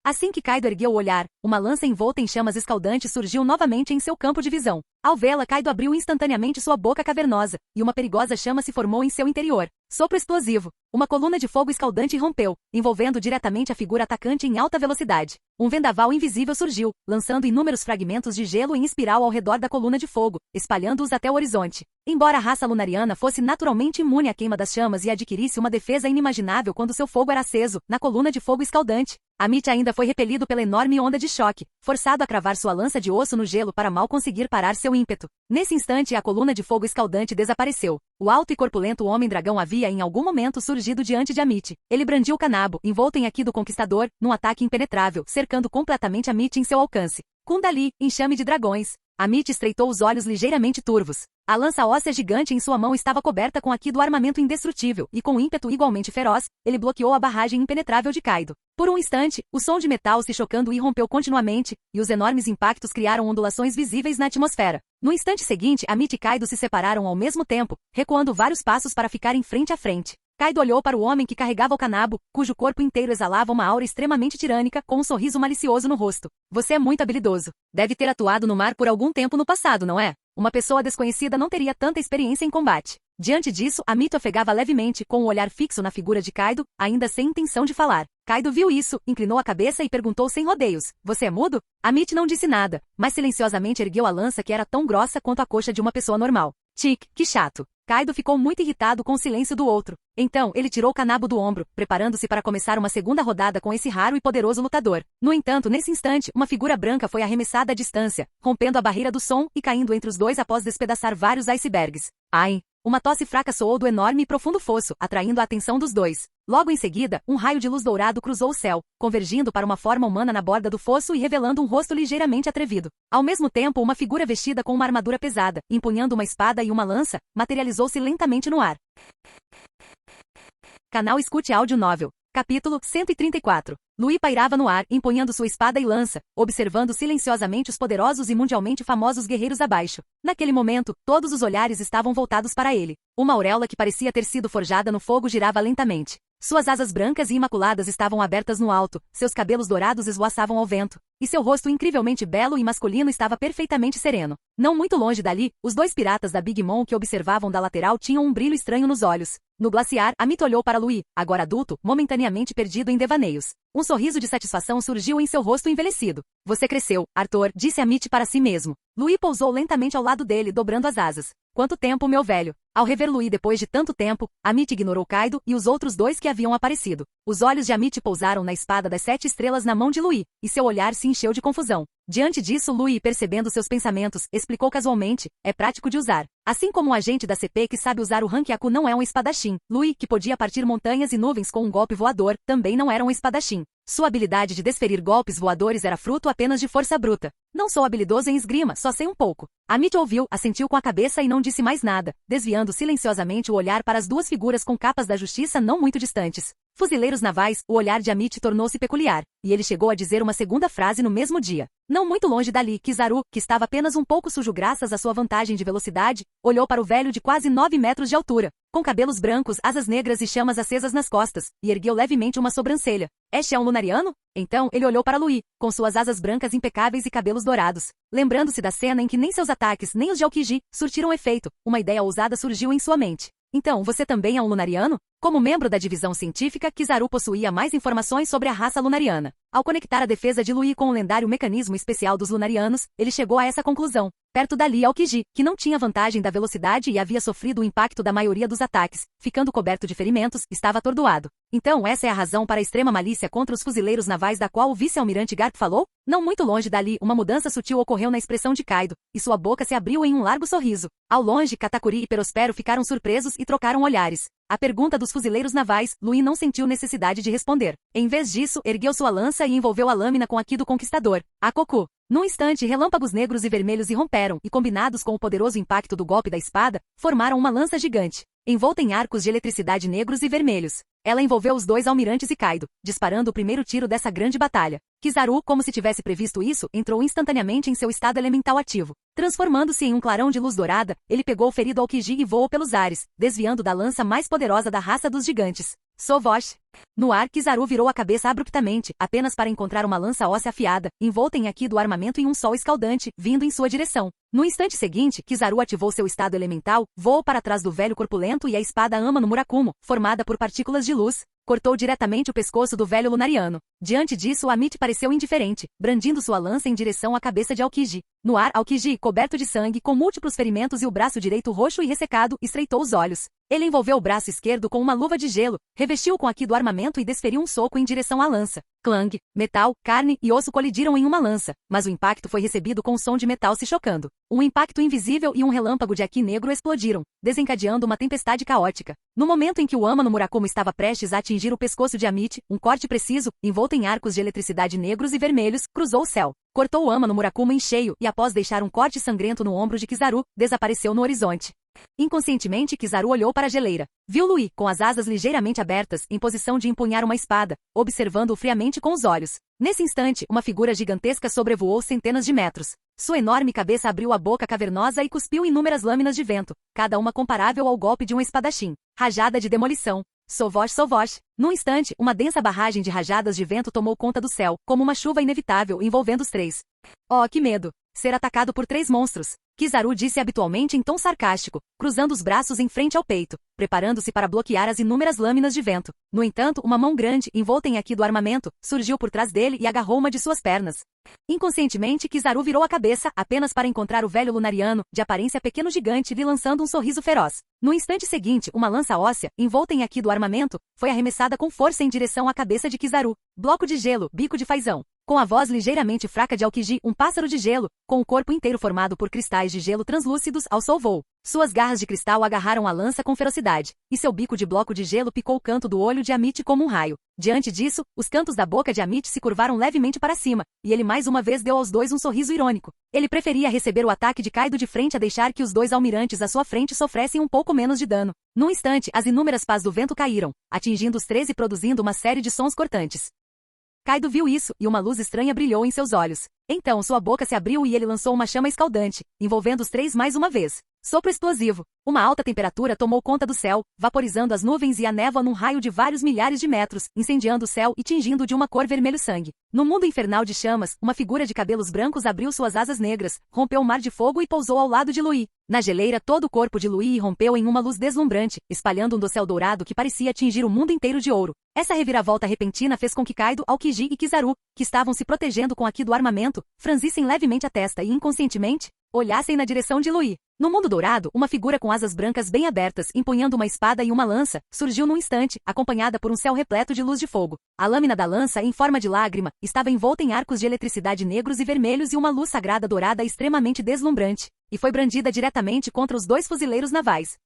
Assim que Kaido ergueu o olhar, uma lança envolta em chamas escaldantes surgiu novamente em seu campo de visão. Ao vê-la, Kaido abriu instantaneamente sua boca cavernosa, e uma perigosa chama se formou em seu interior. Sopro explosivo. Uma coluna de fogo escaldante rompeu, envolvendo diretamente a figura atacante em alta velocidade. Um vendaval invisível surgiu, lançando inúmeros fragmentos de gelo em espiral ao redor da coluna de fogo, espalhando-os até o horizonte. Embora a raça lunariana fosse naturalmente imune à queima das chamas e adquirisse uma defesa inimaginável quando seu fogo era aceso, na coluna de fogo escaldante, Amit ainda foi repelido pela enorme onda de choque, forçado a cravar sua lança de osso no gelo para mal conseguir parar seu ímpeto. Nesse instante, a coluna de fogo escaldante desapareceu. O alto e corpulento homem-dragão havia em algum momento surgido diante de Amit. Ele brandiu o kanabo, envolto em Haki do Conquistador, num ataque impenetrável, cercando completamente Amit em seu alcance. Kundali, enxame de dragões. Amit estreitou os olhos ligeiramente turvos. A lança óssea gigante em sua mão estava coberta com Haki do armamento indestrutível, e com um ímpeto igualmente feroz, ele bloqueou a barragem impenetrável de Kaido. Por um instante, o som de metal se chocando irrompeu continuamente, e os enormes impactos criaram ondulações visíveis na atmosfera. No instante seguinte, Amit e Kaido se separaram ao mesmo tempo, recuando vários passos para ficarem frente a frente. Kaido olhou para o homem que carregava o kanabo, cujo corpo inteiro exalava uma aura extremamente tirânica, com um sorriso malicioso no rosto. Você é muito habilidoso. Deve ter atuado no mar por algum tempo no passado, não é? Uma pessoa desconhecida não teria tanta experiência em combate. Diante disso, Amito ofegava levemente, com o olhar fixo na figura de Kaido, ainda sem intenção de falar. Kaido viu isso, inclinou a cabeça e perguntou sem rodeios: você é mudo? Amito não disse nada, mas silenciosamente ergueu a lança que era tão grossa quanto a coxa de uma pessoa normal. Tic, que chato. Kaido ficou muito irritado com o silêncio do outro. Então, ele tirou o kanabo do ombro, preparando-se para começar uma segunda rodada com esse raro e poderoso lutador. No entanto, nesse instante, uma figura branca foi arremessada à distância, rompendo a barreira do som e caindo entre os dois após despedaçar vários icebergs. Ai! Uma tosse fraca soou do enorme e profundo fosso, atraindo a atenção dos dois. Logo em seguida, um raio de luz dourado cruzou o céu, convergindo para uma forma humana na borda do fosso e revelando um rosto ligeiramente atrevido. Ao mesmo tempo, uma figura vestida com uma armadura pesada, empunhando uma espada e uma lança, materializou-se lentamente no ar. Canal Escute Áudio Novel. Capítulo 134. Louis pairava no ar, empunhando sua espada e lança, observando silenciosamente os poderosos e mundialmente famosos guerreiros abaixo. Naquele momento, todos os olhares estavam voltados para ele. Uma auréola que parecia ter sido forjada no fogo girava lentamente. Suas asas brancas e imaculadas estavam abertas no alto, seus cabelos dourados esvoaçavam ao vento, e seu rosto incrivelmente belo e masculino estava perfeitamente sereno. Não muito longe dali, os dois piratas da Big Mom que observavam da lateral tinham um brilho estranho nos olhos. No glaciar, Amito olhou para Louis, agora adulto, momentaneamente perdido em devaneios. Um sorriso de satisfação surgiu em seu rosto envelhecido. Você cresceu, Arthur, disse Amito para si mesmo. Louis pousou lentamente ao lado dele, dobrando as asas. Quanto tempo, meu velho? Ao rever Louis depois de tanto tempo, Amito ignorou Kaido e os outros dois que haviam aparecido. Os olhos de Amito pousaram na espada das 7 estrelas na mão de Louis, e seu olhar se encheu de confusão. Diante disso, Louis, percebendo seus pensamentos, explicou casualmente: é prático de usar. Assim como um agente da CP que sabe usar o Rankiaku não é um espadachim, Louis, que podia partir montanhas e nuvens com um golpe voador, também não era um espadachim. Sua habilidade de desferir golpes voadores era fruto apenas de força bruta. Não sou habilidoso em esgrima, só sei um pouco. Amito ouviu, assentiu com a cabeça e não disse mais nada, desviando silenciosamente o olhar para as duas figuras com capas da justiça não muito distantes. Fuzileiros navais, o olhar de Amito tornou-se peculiar, e ele chegou a dizer uma segunda frase no mesmo dia. Não muito longe dali, Kizaru, que estava apenas um pouco sujo graças à sua vantagem de velocidade, olhou para o velho de quase 9 metros de altura, com cabelos brancos, asas negras e chamas acesas nas costas, e ergueu levemente uma sobrancelha. Este é um lunariano? Então, ele olhou para Louis, com suas asas brancas impecáveis e cabelos dourados. Lembrando-se da cena em que nem seus ataques nem os de Aokiji surtiram efeito, uma ideia ousada surgiu em sua mente. Então, você também é um lunariano? Como membro da divisão científica, Kizaru possuía mais informações sobre a raça lunariana. Ao conectar a defesa de Louis com o lendário mecanismo especial dos lunarianos, ele chegou a essa conclusão. Perto dali Aokiji, que não tinha vantagem da velocidade e havia sofrido o impacto da maioria dos ataques, ficando coberto de ferimentos, estava atordoado. Então essa é a razão para a extrema malícia contra os fuzileiros navais da qual o vice-almirante Garp falou? Não muito longe dali, uma mudança sutil ocorreu na expressão de Kaido, e sua boca se abriu em um largo sorriso. Ao longe, Katakuri e Perospero ficaram surpresos e trocaram olhares. À pergunta dos fuzileiros navais, Louis não sentiu necessidade de responder. Em vez disso, ergueu sua lança e envolveu a lâmina com a ki do conquistador, a Koku. Num instante, relâmpagos negros e vermelhos irromperam e, combinados com o poderoso impacto do golpe da espada, formaram uma lança gigante, envolta em arcos de eletricidade negros e vermelhos. Ela envolveu os dois almirantes e Kaido, disparando o primeiro tiro dessa grande batalha. Kizaru, como se tivesse previsto isso, entrou instantaneamente em seu estado elemental ativo. Transformando-se em um clarão de luz dourada, ele pegou o ferido Aokiji e voou pelos ares, desviando da lança mais poderosa da raça dos gigantes. Sovosh. No ar, Kizaru virou a cabeça abruptamente, apenas para encontrar uma lança óssea afiada, envolta em aqui do armamento e um sol escaldante, vindo em sua direção. No instante seguinte, Kizaru ativou seu estado elemental, voou para trás do velho corpulento e a espada Ama no Murakumo, formada por partículas de luz, cortou diretamente o pescoço do velho lunariano. Diante disso, Amito pareceu indiferente, brandindo sua lança em direção à cabeça de Aokiji. No ar, Aokiji, coberto de sangue, com múltiplos ferimentos e o braço direito roxo e ressecado, estreitou os olhos. Ele envolveu o braço esquerdo com uma luva de gelo, revestiu-o com a ki do armamento e desferiu um soco em direção à lança. Clang, metal, carne e osso colidiram em uma lança, mas o impacto foi recebido com o som de metal se chocando. Um impacto invisível e um relâmpago de Aki negro explodiram, desencadeando uma tempestade caótica. No momento em que o Ama no Murakumo estava prestes a atingir o pescoço de Amito, um corte preciso, envolto em arcos de eletricidade negros e vermelhos, cruzou o céu. Cortou o Ama no Murakumo em cheio e, após deixar um corte sangrento no ombro de Kizaru, desapareceu no horizonte. Inconscientemente, Kizaru olhou para a geleira. Viu Louis, com as asas ligeiramente abertas, em posição de empunhar uma espada, observando-o friamente com os olhos. Nesse instante, uma figura gigantesca sobrevoou centenas de metros. Sua enorme cabeça abriu a boca cavernosa e cuspiu inúmeras lâminas de vento, cada uma comparável ao golpe de um espadachim. Rajada de demolição. Sovosh, sovosh. Num instante, uma densa barragem de rajadas de vento tomou conta do céu, como uma chuva inevitável envolvendo os três. Oh, que medo! Ser atacado por 3 monstros. Kizaru disse habitualmente em tom sarcástico, cruzando os braços em frente ao peito, preparando-se para bloquear as inúmeras lâminas de vento. No entanto, uma mão grande, envolta em aqui do armamento, surgiu por trás dele e agarrou uma de suas pernas. Inconscientemente, Kizaru virou a cabeça, apenas para encontrar o velho lunariano, de aparência pequeno gigante, lhe lançando um sorriso feroz. No instante seguinte, uma lança óssea, envolta em aqui do armamento, foi arremessada com força em direção à cabeça de Kizaru. Bloco de gelo, bico de fazão. Com a voz ligeiramente fraca de Aokiji, um pássaro de gelo, com o corpo inteiro formado por cristais de gelo translúcidos, alçou voo. Suas garras de cristal agarraram a lança com ferocidade, e seu bico de bloco de gelo picou o canto do olho de Amit como um raio. Diante disso, os cantos da boca de Amit se curvaram levemente para cima, e ele mais uma vez deu aos dois um sorriso irônico. Ele preferia receber o ataque de Kaido de frente a deixar que os 2 almirantes à sua frente sofressem um pouco menos de dano. Num instante, as inúmeras pás do vento caíram, atingindo os 3 e produzindo uma série de sons cortantes. Kaido viu isso, e uma luz estranha brilhou em seus olhos. Então sua boca se abriu e ele lançou uma chama escaldante, envolvendo os 3 mais uma vez. Sopro explosivo. Uma alta temperatura tomou conta do céu, vaporizando as nuvens e a névoa num raio de vários milhares de metros, incendiando o céu e tingindo de uma cor vermelho-sangue. No mundo infernal de chamas, uma figura de cabelos brancos abriu suas asas negras, rompeu o mar de fogo e pousou ao lado de Louis. Na geleira, todo o corpo de Louis irrompeu em uma luz deslumbrante, espalhando um dossel dourado que parecia atingir o mundo inteiro de ouro. Essa reviravolta repentina fez com que Kaido, Aokiji e Kizaru, que estavam se protegendo com aqui do armamento, franzissem levemente a testa e, inconscientemente, olhassem na direção de Louis. No mundo dourado, uma figura com asas brancas bem abertas, empunhando uma espada e uma lança, surgiu num instante, acompanhada por um céu repleto de luz de fogo. A lâmina da lança, em forma de lágrima, estava envolta em arcos de eletricidade negros e vermelhos e uma luz sagrada dourada extremamente deslumbrante, e foi brandida diretamente contra os 2 fuzileiros navais.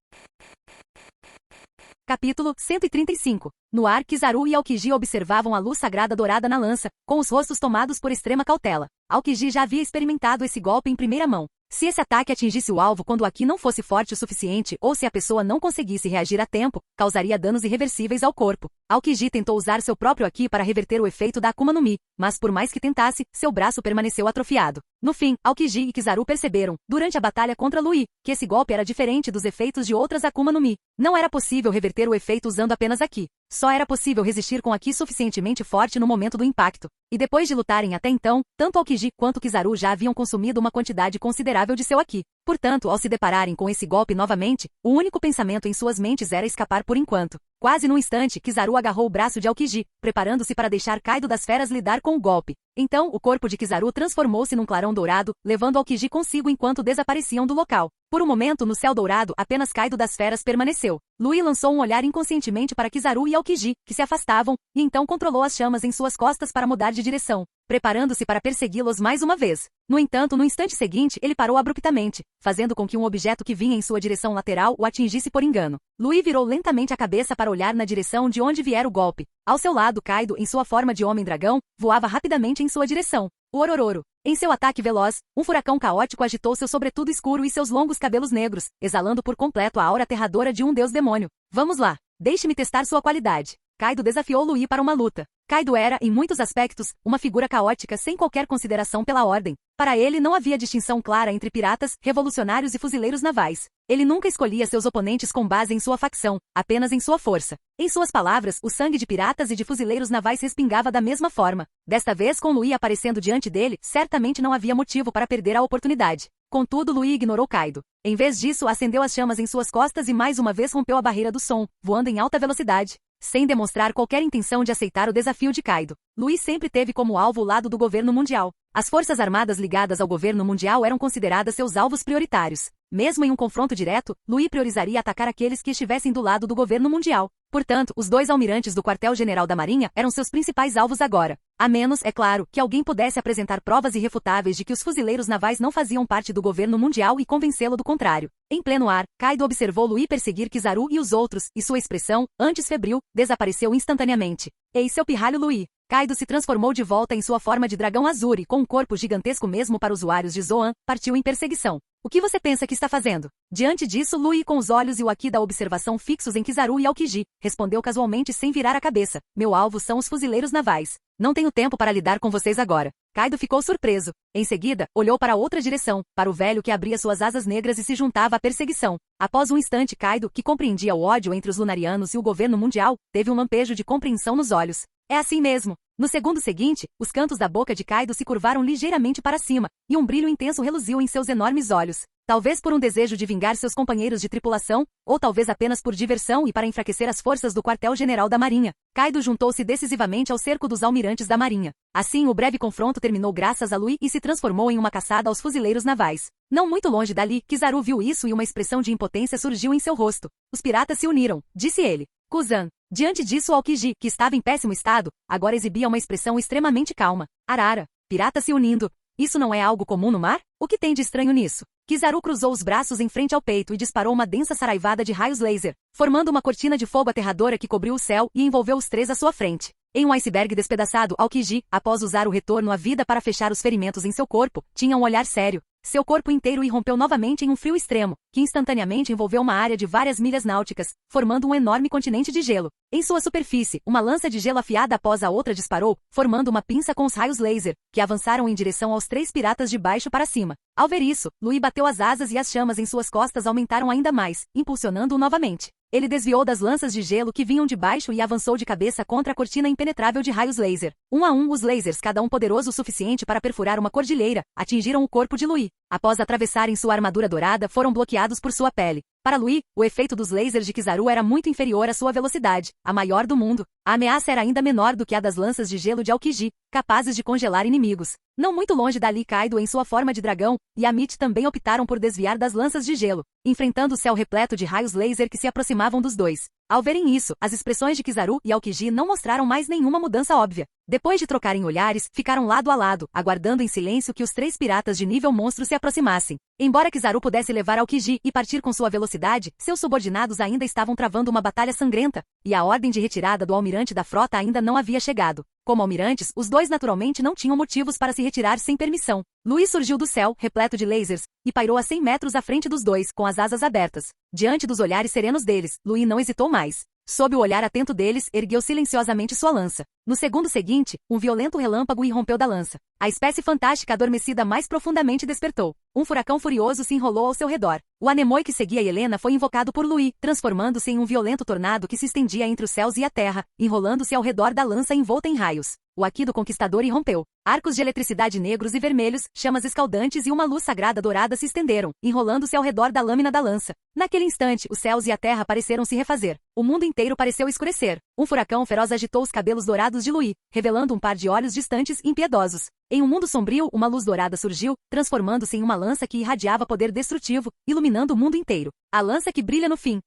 Capítulo 135. No ar, Kizaru e Aokiji observavam a luz sagrada dourada na lança, com os rostos tomados por extrema cautela. Aokiji já havia experimentado esse golpe em primeira mão. Se esse ataque atingisse o alvo quando o Aki não fosse forte o suficiente ou se a pessoa não conseguisse reagir a tempo, causaria danos irreversíveis ao corpo. Aokiji tentou usar seu próprio Aki para reverter o efeito da Akuma no Mi, mas por mais que tentasse, seu braço permaneceu atrofiado. No fim, Aokiji e Kizaru perceberam, durante a batalha contra Louis, que esse golpe era diferente dos efeitos de outras Akuma no Mi. Não era possível reverter o efeito usando apenas Aki. Só era possível resistir com Aki suficientemente forte no momento do impacto. E depois de lutarem até então, tanto Aokiji quanto Kizaru já haviam consumido uma quantidade considerável de seu Aki. Portanto, ao se depararem com esse golpe novamente, o único pensamento em suas mentes era escapar por enquanto. Quase num instante, Kizaru agarrou o braço de Aokiji, preparando-se para deixar Kaido das feras lidar com o golpe. Então, o corpo de Kizaru transformou-se num clarão dourado, levando Aokiji consigo enquanto desapareciam do local. Por um momento, no céu dourado, apenas Kaido das feras permaneceu. Louis lançou um olhar inconscientemente para Kizaru e Aokiji, que se afastavam, e então controlou as chamas em suas costas para mudar de direção, preparando-se para persegui-los mais uma vez. No entanto, no instante seguinte, ele parou abruptamente, fazendo com que um objeto que vinha em sua direção lateral o atingisse por engano. Louis virou lentamente a cabeça para olhar na direção de onde viera o golpe. Ao seu lado, Kaido, em sua forma de homem-dragão, voava rapidamente em sua direção. O Orororo. Em seu ataque veloz, um furacão caótico agitou seu sobretudo escuro e seus longos cabelos negros, exalando por completo a aura aterradora de um deus-demônio. Vamos lá. Deixe-me testar sua qualidade. Kaido desafiou Louis para uma luta. Kaido era, em muitos aspectos, uma figura caótica sem qualquer consideração pela ordem. Para ele não havia distinção clara entre piratas, revolucionários e fuzileiros navais. Ele nunca escolhia seus oponentes com base em sua facção, apenas em sua força. Em suas palavras, o sangue de piratas e de fuzileiros navais respingava da mesma forma. Desta vez, com Louis aparecendo diante dele, certamente não havia motivo para perder a oportunidade. Contudo, Louis ignorou Kaido. Em vez disso, acendeu as chamas em suas costas e mais uma vez rompeu a barreira do som, voando em alta velocidade, sem demonstrar qualquer intenção de aceitar o desafio de Kaido. Louis sempre teve como alvo o lado do governo mundial. As forças armadas ligadas ao governo mundial eram consideradas seus alvos prioritários. Mesmo em um confronto direto, Louis priorizaria atacar aqueles que estivessem do lado do governo mundial. Portanto, os 2 almirantes do quartel-general da Marinha eram seus principais alvos agora. A menos, é claro, que alguém pudesse apresentar provas irrefutáveis de que os fuzileiros navais não faziam parte do governo mundial e convencê-lo do contrário. Em pleno ar, Kaido observou Louis perseguir Kizaru e os outros, e sua expressão, antes febril, desapareceu instantaneamente. Ei, seu pirralho Louis! Kaido se transformou de volta em sua forma de dragão azul e, com um corpo gigantesco mesmo para usuários de Zoan, partiu em perseguição. O que você pensa que está fazendo? Diante disso, Louis, com os olhos e o Aki da observação fixos em Kizaru e Aokiji, respondeu casualmente sem virar a cabeça. Meu alvo são os fuzileiros navais. Não tenho tempo para lidar com vocês agora. Kaido ficou surpreso. Em seguida, olhou para outra direção, para o velho que abria suas asas negras e se juntava à perseguição. Após um instante, Kaido, que compreendia o ódio entre os Lunarianos e o governo mundial, teve um lampejo de compreensão nos olhos. É assim mesmo. No segundo seguinte, os cantos da boca de Kaido se curvaram ligeiramente para cima, e um brilho intenso reluziu em seus enormes olhos. Talvez por um desejo de vingar seus companheiros de tripulação, ou talvez apenas por diversão e para enfraquecer as forças do quartel-general da Marinha. Kaido juntou-se decisivamente ao cerco dos almirantes da Marinha. Assim, o breve confronto terminou graças a Lui e se transformou em uma caçada aos fuzileiros navais. Não muito longe dali, Kizaru viu isso e uma expressão de impotência surgiu em seu rosto. Os piratas se uniram, disse ele. Kuzan. Diante disso, Aokiji, que estava em péssimo estado, agora exibia uma expressão extremamente calma. Arara. Piratas se unindo. Isso não é algo comum no mar? O que tem de estranho nisso? Kizaru cruzou os braços em frente ao peito e disparou uma densa saraivada de raios laser, formando uma cortina de fogo aterradora que cobriu o céu e envolveu os três à sua frente. Em um iceberg despedaçado, Aokiji, após usar o retorno à vida para fechar os ferimentos em seu corpo, tinha um olhar sério. Seu corpo inteiro irrompeu novamente em um frio extremo, que instantaneamente envolveu uma área de várias milhas náuticas, formando um enorme continente de gelo. Em sua superfície, uma lança de gelo afiada após a outra disparou, formando uma pinça com os raios laser, que avançaram em direção aos três piratas de baixo para cima. Ao ver isso, Lui bateu as asas e as chamas em suas costas aumentaram ainda mais, impulsionando-o novamente. Ele desviou das lanças de gelo que vinham de baixo e avançou de cabeça contra a cortina impenetrável de raios laser. Um a um, os lasers, cada um poderoso o suficiente para perfurar uma cordilheira, atingiram o corpo de Lui. Após atravessarem sua armadura dourada, foram bloqueados por sua pele. Para Lui, o efeito dos lasers de Kizaru era muito inferior à sua velocidade, a maior do mundo. A ameaça era ainda menor do que a das lanças de gelo de Aokiji, capazes de congelar inimigos. Não muito longe dali, Kaido em sua forma de dragão, e Amit também optaram por desviar das lanças de gelo, enfrentando o céu repleto de raios laser que se aproximavam dos dois. Ao verem isso, as expressões de Kizaru e Aokiji não mostraram mais nenhuma mudança óbvia. Depois de trocarem olhares, ficaram lado a lado, aguardando em silêncio que os três piratas de nível monstro se aproximassem. Embora Kizaru pudesse levar Aokiji e partir com sua velocidade, seus subordinados ainda estavam travando uma batalha sangrenta, e a ordem de retirada do almirante da frota ainda não havia chegado. Como almirantes, os dois naturalmente não tinham motivos para se retirar sem permissão. Lui surgiu do céu, repleto de lasers, e pairou a 100 metros à frente dos dois, com as asas abertas. Diante dos olhares serenos deles, Lui não hesitou mais. Sob o olhar atento deles, ergueu silenciosamente sua lança. No segundo seguinte, um violento relâmpago irrompeu da lança. A espécie fantástica adormecida mais profundamente despertou. Um furacão furioso se enrolou ao seu redor. O anemoi que seguia Helena foi invocado por Lui, transformando-se em um violento tornado que se estendia entre os céus e a terra, enrolando-se ao redor da lança envolta em raios. O aqui do conquistador irrompeu. Arcos de eletricidade negros e vermelhos, chamas escaldantes e uma luz sagrada dourada se estenderam, enrolando-se ao redor da lâmina da lança. Naquele instante, os céus e a terra pareceram se refazer. O mundo inteiro pareceu escurecer. Um furacão feroz agitou os cabelos dourados de Lui, revelando um par de olhos distantes e impiedosos. Em um mundo sombrio, uma luz dourada surgiu, transformando-se em uma lança que irradiava poder destrutivo, iluminando o mundo inteiro. A lança que brilha no fim.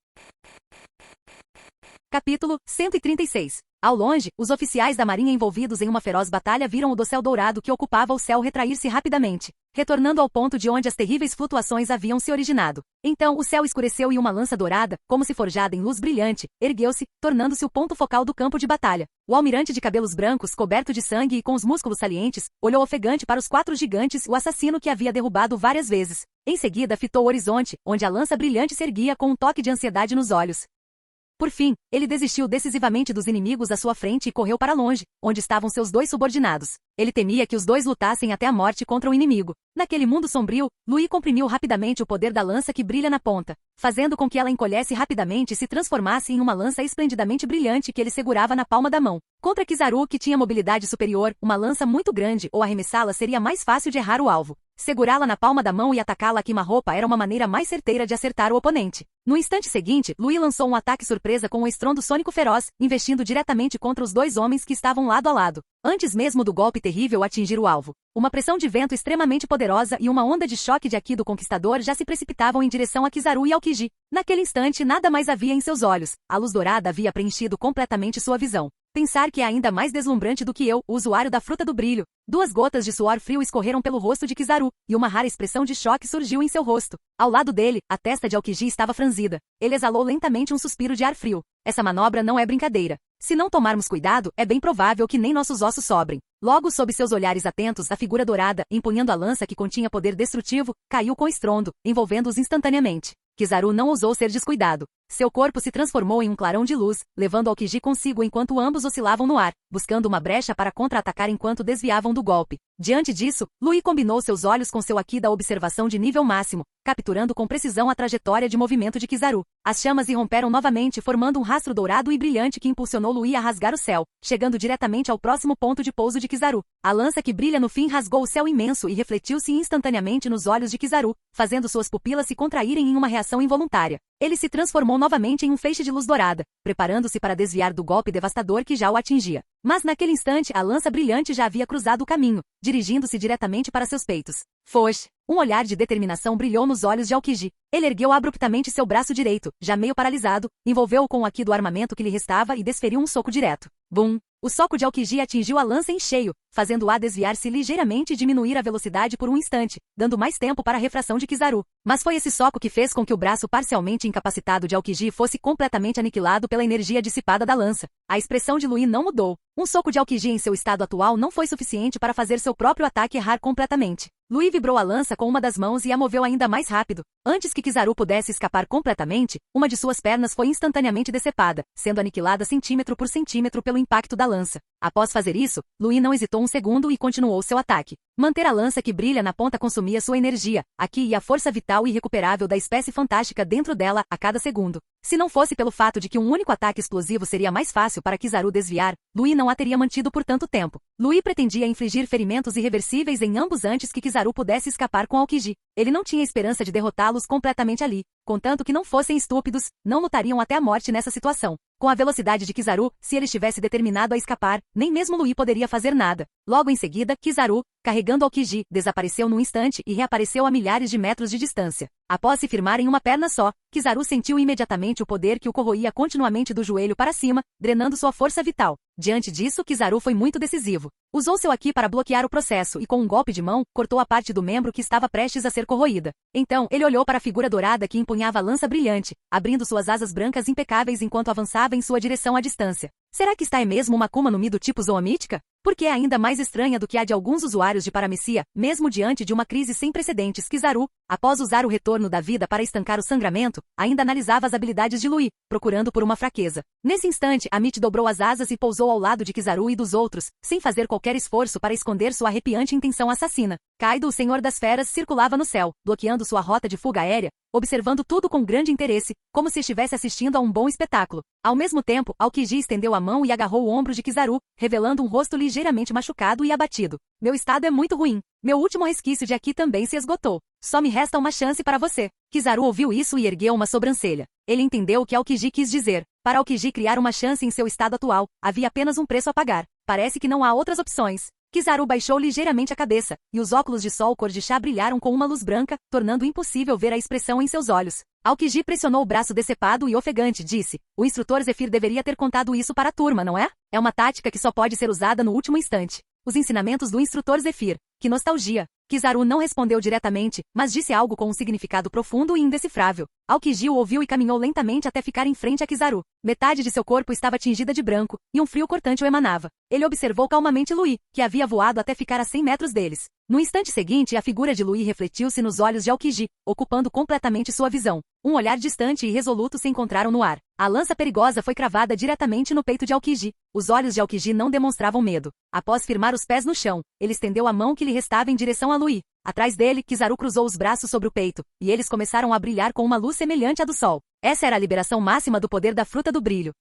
Capítulo 136. Ao longe, os oficiais da marinha envolvidos em uma feroz batalha viram o dossel dourado que ocupava o céu retrair-se rapidamente, retornando ao ponto de onde as terríveis flutuações haviam se originado. Então o céu escureceu e uma lança dourada, como se forjada em luz brilhante, ergueu-se, tornando-se o ponto focal do campo de batalha. O almirante de cabelos brancos, coberto de sangue e com os músculos salientes, olhou ofegante para os quatro gigantes, o assassino que havia derrubado várias vezes. Em seguida fitou o horizonte, onde a lança brilhante se erguia com um toque de ansiedade nos olhos. Por fim, ele desistiu decisivamente dos inimigos à sua frente e correu para longe, onde estavam seus dois subordinados. Ele temia que os dois lutassem até a morte contra o inimigo. Naquele mundo sombrio, Lui comprimiu rapidamente o poder da lança que brilha na ponta, fazendo com que ela encolhesse rapidamente e se transformasse em uma lança esplendidamente brilhante que ele segurava na palma da mão. Contra Kizaru, que tinha mobilidade superior, uma lança muito grande ou arremessá-la seria mais fácil de errar o alvo. Segurá-la na palma da mão e atacá-la a queima-roupa era uma maneira mais certeira de acertar o oponente. No instante seguinte, Lui lançou um ataque surpresa com um estrondo sônico feroz, investindo diretamente contra os dois homens que estavam lado a lado, antes mesmo do golpe terrível atingir o alvo. Uma pressão de vento extremamente poderosa e uma onda de choque de Aki do Conquistador já se precipitavam em direção a Kizaru e Aokiji. Naquele instante nada mais havia em seus olhos, a luz dourada havia preenchido completamente sua visão. Pensar que é ainda mais deslumbrante do que eu, o usuário da fruta do brilho. 2 gotas de suor frio escorreram pelo rosto de Kizaru, e uma rara expressão de choque surgiu em seu rosto. Ao lado dele, a testa de Aokiji estava franzida. Ele exalou lentamente um suspiro de ar frio. Essa manobra não é brincadeira. Se não tomarmos cuidado, é bem provável que nem nossos ossos sobrem. Logo sob seus olhares atentos, a figura dourada, empunhando a lança que continha poder destrutivo, caiu com estrondo, envolvendo-os instantaneamente. Kizaru não ousou ser descuidado. seu corpo se transformou em um clarão de luz, levando Aokiji consigo enquanto ambos oscilavam no ar, buscando uma brecha para contra-atacar enquanto desviavam do golpe. Diante disso, Lui combinou seus olhos com seu Haki da observação de nível máximo, capturando com precisão a trajetória de movimento de Kizaru. As chamas irromperam novamente formando um rastro dourado e brilhante que impulsionou Lui a rasgar o céu, chegando diretamente ao próximo ponto de pouso de Kizaru. A lança que brilha no fim rasgou o céu imenso e refletiu-se instantaneamente nos olhos de Kizaru, fazendo suas pupilas se contraírem em uma reação involuntária. Ele se transformou novamente em um feixe de luz dourada, preparando-se para desviar do golpe devastador que já o atingia. Mas naquele instante a lança brilhante já havia cruzado o caminho, dirigindo-se diretamente para seus peitos. Foge! Um olhar de determinação brilhou nos olhos de Aokiji. Ele ergueu abruptamente seu braço direito, já meio paralisado, envolveu-o com o Haki do armamento que lhe restava e desferiu um soco direto. Bum! O soco de Aokiji atingiu a lança em cheio, fazendo-a desviar-se ligeiramente e diminuir a velocidade por um instante, dando mais tempo para a refração de Kizaru. Mas foi esse soco que fez com que o braço parcialmente incapacitado de Aokiji fosse completamente aniquilado pela energia dissipada da lança. A expressão de Lui não mudou. Um soco de Aokiji em seu estado atual não foi suficiente para fazer seu próprio ataque errar completamente. Lui vibrou a lança com uma das mãos e a moveu ainda mais rápido. Antes que Kizaru pudesse escapar completamente, uma de suas pernas foi instantaneamente decepada, sendo aniquilada centímetro por centímetro pelo impacto da lança. Após fazer isso, Lui não hesitou um segundo e continuou seu ataque. Manter a lança que brilha na ponta consumia sua energia, Haki e a força vital e irrecuperável da espécie fantástica dentro dela a cada segundo. Se não fosse pelo fato de que um único ataque explosivo seria mais fácil para Kizaru desviar, Lui não a teria mantido por tanto tempo. Lui pretendia infligir ferimentos irreversíveis em ambos antes que Kizaru pudesse escapar com Aokiji. Ele não tinha esperança de derrotá-los completamente ali. Contanto que não fossem estúpidos, não lutariam até a morte nessa situação. Com a velocidade de Kizaru, se ele estivesse determinado a escapar, nem mesmo Lui poderia fazer nada. Logo em seguida, Kizaru, carregando Aokiji, desapareceu num instante e reapareceu a milhares de metros de distância. Após se firmar em uma perna só, Kizaru sentiu imediatamente o poder que o corroía continuamente do joelho para cima, drenando sua força vital. Diante disso, Kizaru foi muito decisivo. Usou seu Haki para bloquear o processo e com um golpe de mão, cortou a parte do membro que estava prestes a ser corroída. Então, ele olhou para a figura dourada que empunhava a lança brilhante, abrindo suas asas brancas impecáveis enquanto avançava em sua direção à distância. Será que está é mesmo uma Akuma no Mi do tipo Zoa Mítica? Porque é ainda mais estranha do que a de alguns usuários de paramecia, mesmo diante de uma crise sem precedentes. Kizaru, após usar o retorno da vida para estancar o sangramento, ainda analisava as habilidades de Lui, procurando por uma fraqueza. Nesse instante, Amit dobrou as asas e pousou ao lado de Kizaru e dos outros, sem fazer qualquer esforço para esconder sua arrepiante intenção assassina. Kaido, o Senhor das Feras, circulava no céu, bloqueando sua rota de fuga aérea, observando tudo com grande interesse, como se estivesse assistindo a um bom espetáculo. Ao mesmo tempo, Aokiji estendeu a mão e agarrou o ombro de Kizaru, revelando um rosto ligeiramente machucado e abatido. Meu estado é muito ruim. Meu último resquício de Haki também se esgotou. Só me resta uma chance para você. Kizaru ouviu isso e ergueu uma sobrancelha. Ele entendeu o que Aokiji quis dizer. Para Aokiji criar uma chance em seu estado atual, havia apenas um preço a pagar. Parece que não há outras opções. Kizaru baixou ligeiramente a cabeça, e os óculos de sol cor de chá brilharam com uma luz branca, tornando impossível ver a expressão em seus olhos. Aokiji pressionou o braço decepado e ofegante e disse, o instrutor Zephyr deveria ter contado isso para a turma, não é? É uma tática que só pode ser usada no último instante. Os ensinamentos do instrutor Zephyr. Que nostalgia! Kizaru não respondeu diretamente, mas disse algo com um significado profundo e indecifrável. Aokiji o ouviu e caminhou lentamente até ficar em frente a Kizaru. Metade de seu corpo estava tingida de branco, e um frio cortante o emanava. Ele observou calmamente Lui, que havia voado até ficar a 100 metros deles. No instante seguinte, a figura de Lui refletiu-se nos olhos de Aokiji, ocupando completamente sua visão. Um olhar distante e resoluto se encontraram no ar. A lança perigosa foi cravada diretamente no peito de Aokiji. Os olhos de Aokiji não demonstravam medo. Após firmar os pés no chão, ele estendeu a mão que lhe restava em direção a Lui. Atrás dele, Kizaru cruzou os braços sobre o peito, e eles começaram a brilhar com uma luz semelhante à do sol. Essa era a liberação máxima do poder da fruta do brilho.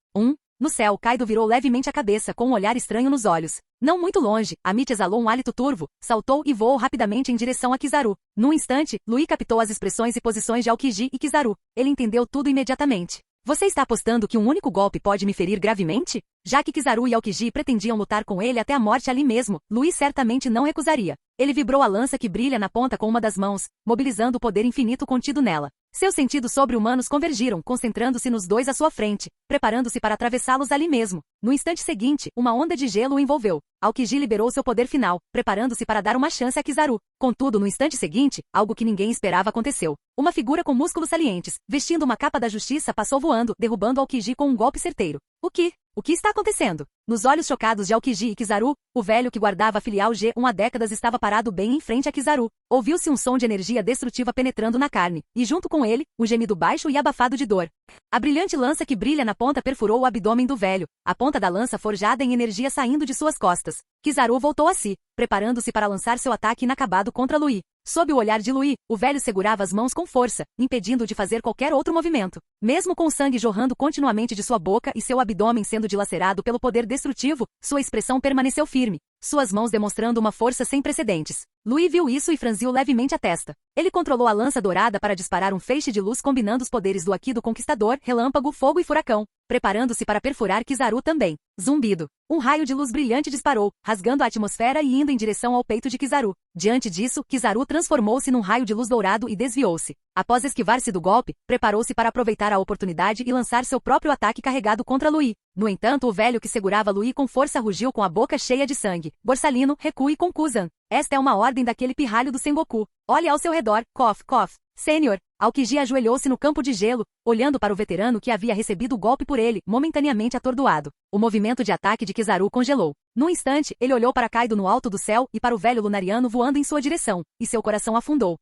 No céu, Kaido virou levemente a cabeça com um olhar estranho nos olhos. Não muito longe, Amit exalou um hálito turvo, saltou e voou rapidamente em direção a Kizaru. Num instante, Lui captou as expressões e posições de Aokiji e Kizaru. Ele entendeu tudo imediatamente. Você está apostando que um único golpe pode me ferir gravemente? Já que Kizaru e Aokiji pretendiam lutar com ele até a morte ali mesmo, Lui certamente não recusaria. Ele vibrou a lança que brilha na ponta com uma das mãos, mobilizando o poder infinito contido nela. Seus sentidos sobre-humanos convergiram, concentrando-se nos dois à sua frente, preparando-se para atravessá-los ali mesmo. No instante seguinte, uma onda de gelo o envolveu. Aokiji liberou seu poder final, preparando-se para dar uma chance a Kizaru. Contudo, no instante seguinte, algo que ninguém esperava aconteceu. Uma figura com músculos salientes, vestindo uma capa da justiça, passou voando, derrubando Aokiji com um golpe certeiro. O que? O que está acontecendo? Nos olhos chocados de Aokiji e Kizaru, o velho que guardava a filial G1 há décadas estava parado bem em frente a Kizaru. Ouviu-se um som de energia destrutiva penetrando na carne, e junto com ele, um gemido baixo e abafado de dor. A brilhante lança que brilha na ponta perfurou o abdômen do velho, a ponta da lança forjada em energia saindo de suas costas. Kizaru voltou a si, preparando-se para lançar seu ataque inacabado contra Lui. Sob o olhar de Lui, o velho segurava as mãos com força, impedindo-o de fazer qualquer outro movimento. Mesmo com o sangue jorrando continuamente de sua boca e seu abdômen sendo dilacerado pelo poder destrutivo, sua expressão permaneceu firme, suas mãos demonstrando uma força sem precedentes. Lui viu isso e franziu levemente a testa. Ele controlou a lança dourada para disparar um feixe de luz combinando os poderes do Aki do Conquistador, relâmpago, fogo e furacão, preparando-se para perfurar Kizaru também. Zumbido. Um raio de luz brilhante disparou, rasgando a atmosfera e indo em direção ao peito de Kizaru. Diante disso, Kizaru transformou-se num raio de luz dourado e desviou-se. Após esquivar-se do golpe, preparou-se para aproveitar a oportunidade e lançar seu próprio ataque carregado contra Lui. No entanto, o velho que segurava Lui com força rugiu com a boca cheia de sangue. Borsalino, recue com Kuzan. Esta é uma ordem daquele pirralho do Sengoku. Olhe ao seu redor, cough, cough. Sênior. Aokiji ajoelhou-se no campo de gelo, olhando para o veterano que havia recebido o golpe por ele, momentaneamente atordoado. O movimento de ataque de Kizaru congelou. Num instante, ele olhou para Kaido no alto do céu e para o velho lunariano voando em sua direção, e seu coração afundou.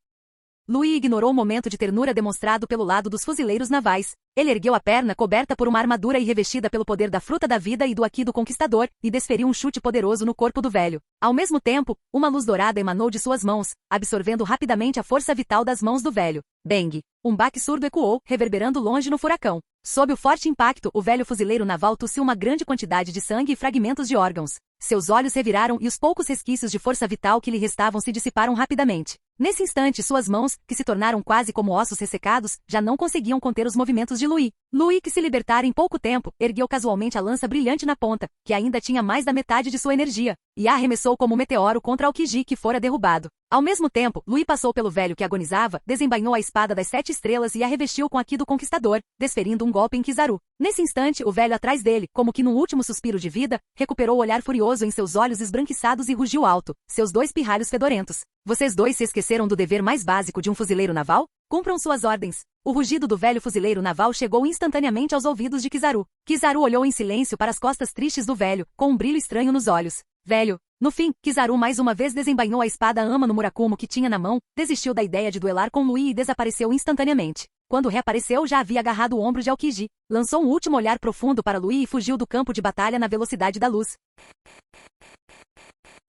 Lui ignorou o momento de ternura demonstrado pelo lado dos fuzileiros navais. Ele ergueu a perna coberta por uma armadura e revestida pelo poder da fruta da vida e do Aki do Conquistador, e desferiu um chute poderoso no corpo do velho. Ao mesmo tempo, uma luz dourada emanou de suas mãos, absorvendo rapidamente a força vital das mãos do velho. Bang! Um baque surdo ecoou, reverberando longe no furacão. Sob o forte impacto, o velho fuzileiro naval tossiu uma grande quantidade de sangue e fragmentos de órgãos. Seus olhos reviraram e os poucos resquícios de força vital que lhe restavam se dissiparam rapidamente. Nesse instante, suas mãos, que se tornaram quase como ossos ressecados, já não conseguiam conter os movimentos de Lui. Lui, que se libertara em pouco tempo, ergueu casualmente a lança brilhante na ponta, que ainda tinha mais da metade de sua energia, e a arremessou como um meteoro contra Aokiji que fora derrubado. Ao mesmo tempo, Lui passou pelo velho que agonizava, desembainhou a espada das 7 estrelas e a revestiu com a Ki do Conquistador, desferindo um golpe em Kizaru. Nesse instante, o velho atrás dele, como que num último suspiro de vida, recuperou o olhar furioso em seus olhos esbranquiçados e rugiu alto, seus 2 pirralhos fedorentos. Vocês dois se esqueceram do dever mais básico de um fuzileiro naval? Cumpram suas ordens. O rugido do velho fuzileiro naval chegou instantaneamente aos ouvidos de Kizaru. Kizaru olhou em silêncio para as costas tristes do velho, com um brilho estranho nos olhos. Velho. No fim, Kizaru mais uma vez desembainhou a espada ama no Murakumo que tinha na mão, desistiu da ideia de duelar com Lui e desapareceu instantaneamente. Quando reapareceu já havia agarrado o ombro de Aokiji, lançou um último olhar profundo para Lui e fugiu do campo de batalha na velocidade da luz.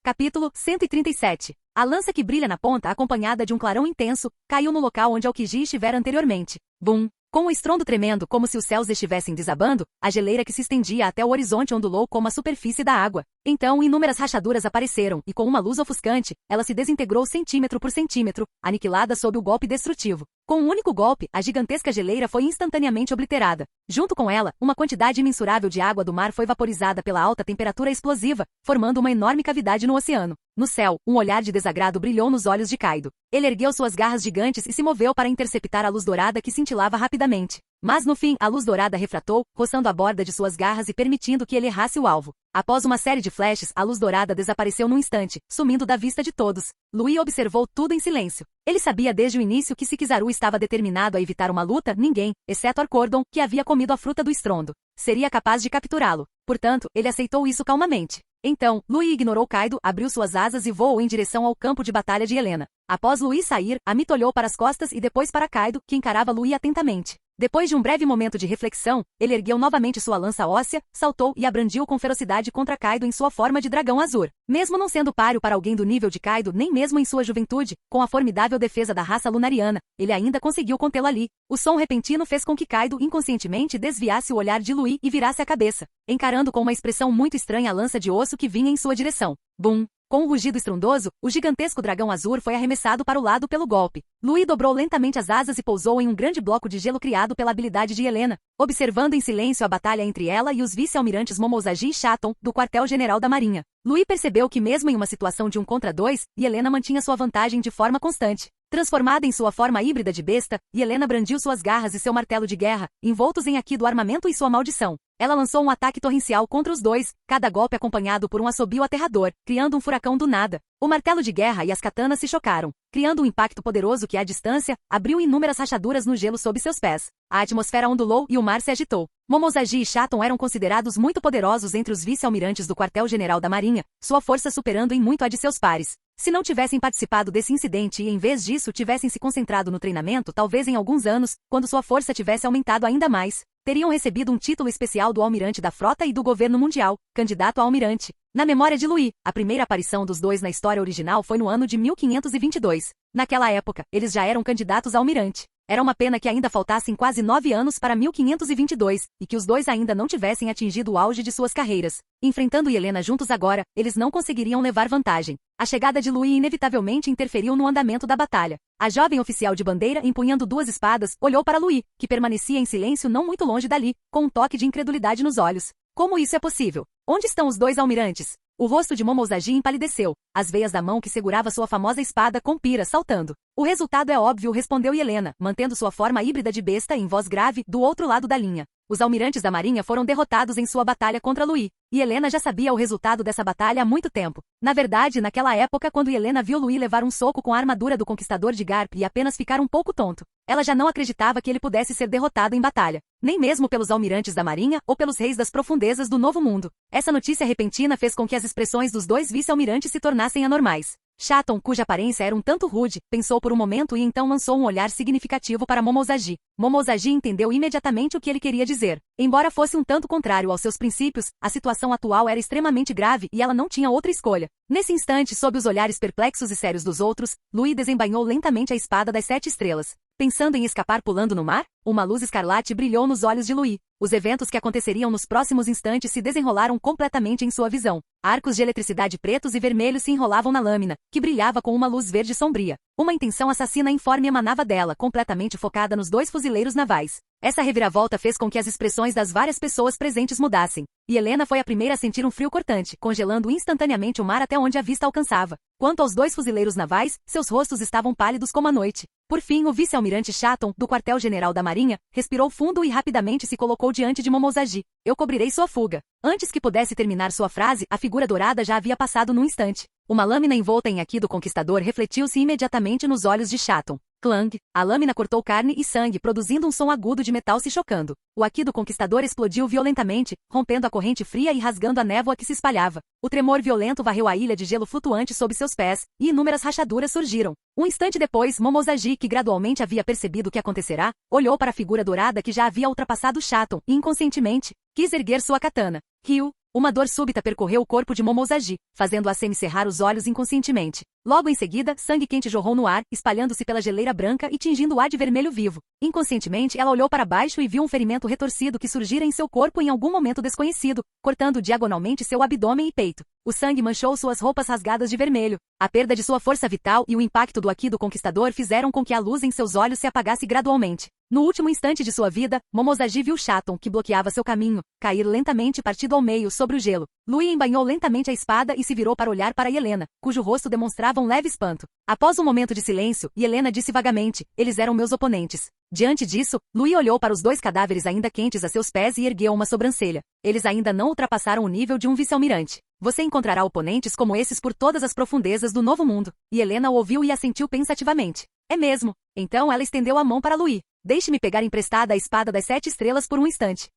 Capítulo 137. A lança que brilha na ponta, acompanhada de um clarão intenso, caiu no local onde Aokiji estivera anteriormente. Bum! Com um estrondo tremendo como se os céus estivessem desabando, a geleira que se estendia até o horizonte ondulou como a superfície da água. Então inúmeras rachaduras apareceram, e com uma luz ofuscante, ela se desintegrou centímetro por centímetro, aniquilada sob o golpe destrutivo. Com um único golpe, a gigantesca geleira foi instantaneamente obliterada. Junto com ela, uma quantidade imensurável de água do mar foi vaporizada pela alta temperatura explosiva, formando uma enorme cavidade no oceano. No céu, um olhar de desagrado brilhou nos olhos de Kaido. Ele ergueu suas garras gigantes e se moveu para interceptar a luz dourada que cintilava rapidamente. Mas no fim, a luz dourada refratou, roçando a borda de suas garras e permitindo que ele errasse o alvo. Após uma série de flashes, a luz dourada desapareceu num instante, sumindo da vista de todos. Lui observou tudo em silêncio. Ele sabia desde o início que se Kizaru estava determinado a evitar uma luta, ninguém, exceto Arcordon, que havia comido a fruta do estrondo, seria capaz de capturá-lo. Portanto, ele aceitou isso calmamente. Então, Lui ignorou Kaido, abriu suas asas e voou em direção ao campo de batalha de Helena. Após Lui sair, Amito olhou para as costas e depois para Kaido, que encarava Lui atentamente. Depois de um breve momento de reflexão, ele ergueu novamente sua lança óssea, saltou e abrandiu com ferocidade contra Kaido em sua forma de dragão azul. Mesmo não sendo páreo para alguém do nível de Kaido nem mesmo em sua juventude, com a formidável defesa da raça lunariana, ele ainda conseguiu contê-lo ali. O som repentino fez com que Kaido inconscientemente desviasse o olhar de Lui e virasse a cabeça, encarando com uma expressão muito estranha a lança de osso que vinha em sua direção. Bum! Com um rugido estrondoso, o gigantesco dragão azul foi arremessado para o lado pelo golpe. Lui dobrou lentamente as asas e pousou em um grande bloco de gelo criado pela habilidade de Helena, observando em silêncio a batalha entre ela e os vice-almirantes Momozagi e Shaton, do quartel-general da Marinha. Lui percebeu que mesmo em uma situação de 1 contra 2, Helena mantinha sua vantagem de forma constante. Transformada em sua forma híbrida de besta, Yelena brandiu suas garras e seu martelo de guerra, envoltos em Aki do armamento e sua maldição. Ela lançou um ataque torrencial contra os dois, cada golpe acompanhado por um assobio aterrador, criando um furacão do nada. O martelo de guerra e as katanas se chocaram, criando um impacto poderoso que, à distância, abriu inúmeras rachaduras no gelo sob seus pés. A atmosfera ondulou e o mar se agitou. Momozagi e Chaton eram considerados muito poderosos entre os vice-almirantes do quartel-general da Marinha, sua força superando em muito a de seus pares. Se não tivessem participado desse incidente e em vez disso tivessem se concentrado no treinamento, talvez em alguns anos, quando sua força tivesse aumentado ainda mais, teriam recebido um título especial do almirante da frota e do governo mundial, candidato a almirante. Na memória de Louis, a primeira aparição dos dois na história original foi no ano de 1522. Naquela época, eles já eram candidatos a almirante. Era uma pena que ainda faltassem quase 9 anos para 1522, e que os dois ainda não tivessem atingido o auge de suas carreiras. Enfrentando Yelena juntos agora, eles não conseguiriam levar vantagem. A chegada de Louis inevitavelmente interferiu no andamento da batalha. A jovem oficial de bandeira, empunhando 2 espadas, olhou para Louis, que permanecia em silêncio não muito longe dali, com um toque de incredulidade nos olhos. Como isso é possível? Onde estão os 2 almirantes? O rosto de Momozagi empalideceu, as veias da mão que segurava sua famosa espada com pira saltando. O resultado é óbvio, respondeu Yelena, mantendo sua forma híbrida de besta em voz grave, do outro lado da linha. Os almirantes da marinha foram derrotados em sua batalha contra Louis, e Yelena já sabia o resultado dessa batalha há muito tempo. Na verdade, naquela época quando Yelena viu Louis levar um soco com a armadura do conquistador de Garp e apenas ficar um pouco tonto, ela já não acreditava que ele pudesse ser derrotado em batalha, nem mesmo pelos almirantes da marinha ou pelos reis das profundezas do Novo Mundo. Essa notícia repentina fez com que as expressões dos 2 vice-almirantes se tornassem anormais. Chaton, cuja aparência era um tanto rude, pensou por um momento e então lançou um olhar significativo para Momozagi. Momozagi entendeu imediatamente o que ele queria dizer. Embora fosse um tanto contrário aos seus princípios, a situação atual era extremamente grave e ela não tinha outra escolha. Nesse instante, sob os olhares perplexos e sérios dos outros, Louis desembainhou lentamente a espada das 7 estrelas. Pensando em escapar pulando no mar? Uma luz escarlate brilhou nos olhos de Louis. Os eventos que aconteceriam nos próximos instantes se desenrolaram completamente em sua visão. Arcos de eletricidade pretos e vermelhos se enrolavam na lâmina, que brilhava com uma luz verde sombria. Uma intenção assassina informe emanava dela, completamente focada nos 2 fuzileiros navais. Essa reviravolta fez com que as expressões das várias pessoas presentes mudassem. E Yelena foi a primeira a sentir um frio cortante, congelando instantaneamente o mar até onde a vista alcançava. Quanto aos 2 fuzileiros navais, seus rostos estavam pálidos como a noite. Por fim, o vice-almirante Chaton, do quartel-general da Marinha, respirou fundo e rapidamente se colocou diante de Momozagi. Eu cobrirei sua fuga. Antes que pudesse terminar sua frase, a figura dourada já havia passado num instante. Uma lâmina envolta em Aki do Conquistador refletiu-se imediatamente nos olhos de Chaton. Clang! A lâmina cortou carne e sangue, produzindo um som agudo de metal se chocando. O Aki do Conquistador explodiu violentamente, rompendo a corrente fria e rasgando a névoa que se espalhava. O tremor violento varreu a ilha de gelo flutuante sob seus pés, e inúmeras rachaduras surgiram. Um instante depois, Momozagi, que gradualmente havia percebido o que acontecerá, olhou para a figura dourada que já havia ultrapassado Chaton e, inconscientemente, quis erguer sua katana. Riu. Uma dor súbita percorreu o corpo de Momozagi, fazendo-a semicerrar os olhos inconscientemente. Logo em seguida, sangue quente jorrou no ar, espalhando-se pela geleira branca e tingindo o ar de vermelho vivo. Inconscientemente, ela olhou para baixo e viu um ferimento retorcido que surgira em seu corpo em algum momento desconhecido, cortando diagonalmente seu abdômen e peito. O sangue manchou suas roupas rasgadas de vermelho. A perda de sua força vital e o impacto do Aki do Conquistador fizeram com que a luz em seus olhos se apagasse gradualmente. No último instante de sua vida, Momozagi viu Chaton, que bloqueava seu caminho, cair lentamente partido ao meio sobre o gelo. Louis embainhou lentamente a espada e se virou para olhar para Yelena, cujo rosto demonstrava um leve espanto. Após um momento de silêncio, Yelena disse vagamente, eles eram meus oponentes. Diante disso, Louis olhou para os 2 cadáveres ainda quentes a seus pés e ergueu uma sobrancelha. Eles ainda não ultrapassaram o nível de um vice-almirante. Você encontrará oponentes como esses por todas as profundezas do Novo Mundo. E Yelena o ouviu e assentiu pensativamente. É mesmo. Então ela estendeu a mão para Louis. Deixe-me pegar emprestada a espada das 7 estrelas por um instante.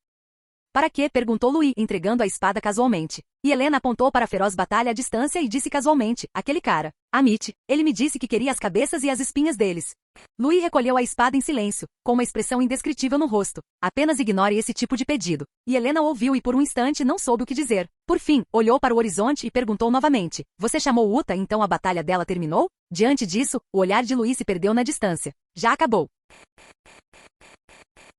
Para quê? Perguntou Louis, entregando a espada casualmente. E Yelena apontou para a feroz batalha à distância e disse casualmente, aquele cara. Amit, ele me disse que queria as cabeças e as espinhas deles. Louis recolheu a espada em silêncio, com uma expressão indescritível no rosto. Apenas ignore esse tipo de pedido. E Yelena ouviu e por um instante não soube o que dizer. Por fim, olhou para o horizonte e perguntou novamente. Você chamou Uta, então a batalha dela terminou? Diante disso, o olhar de Louis se perdeu na distância. Já acabou.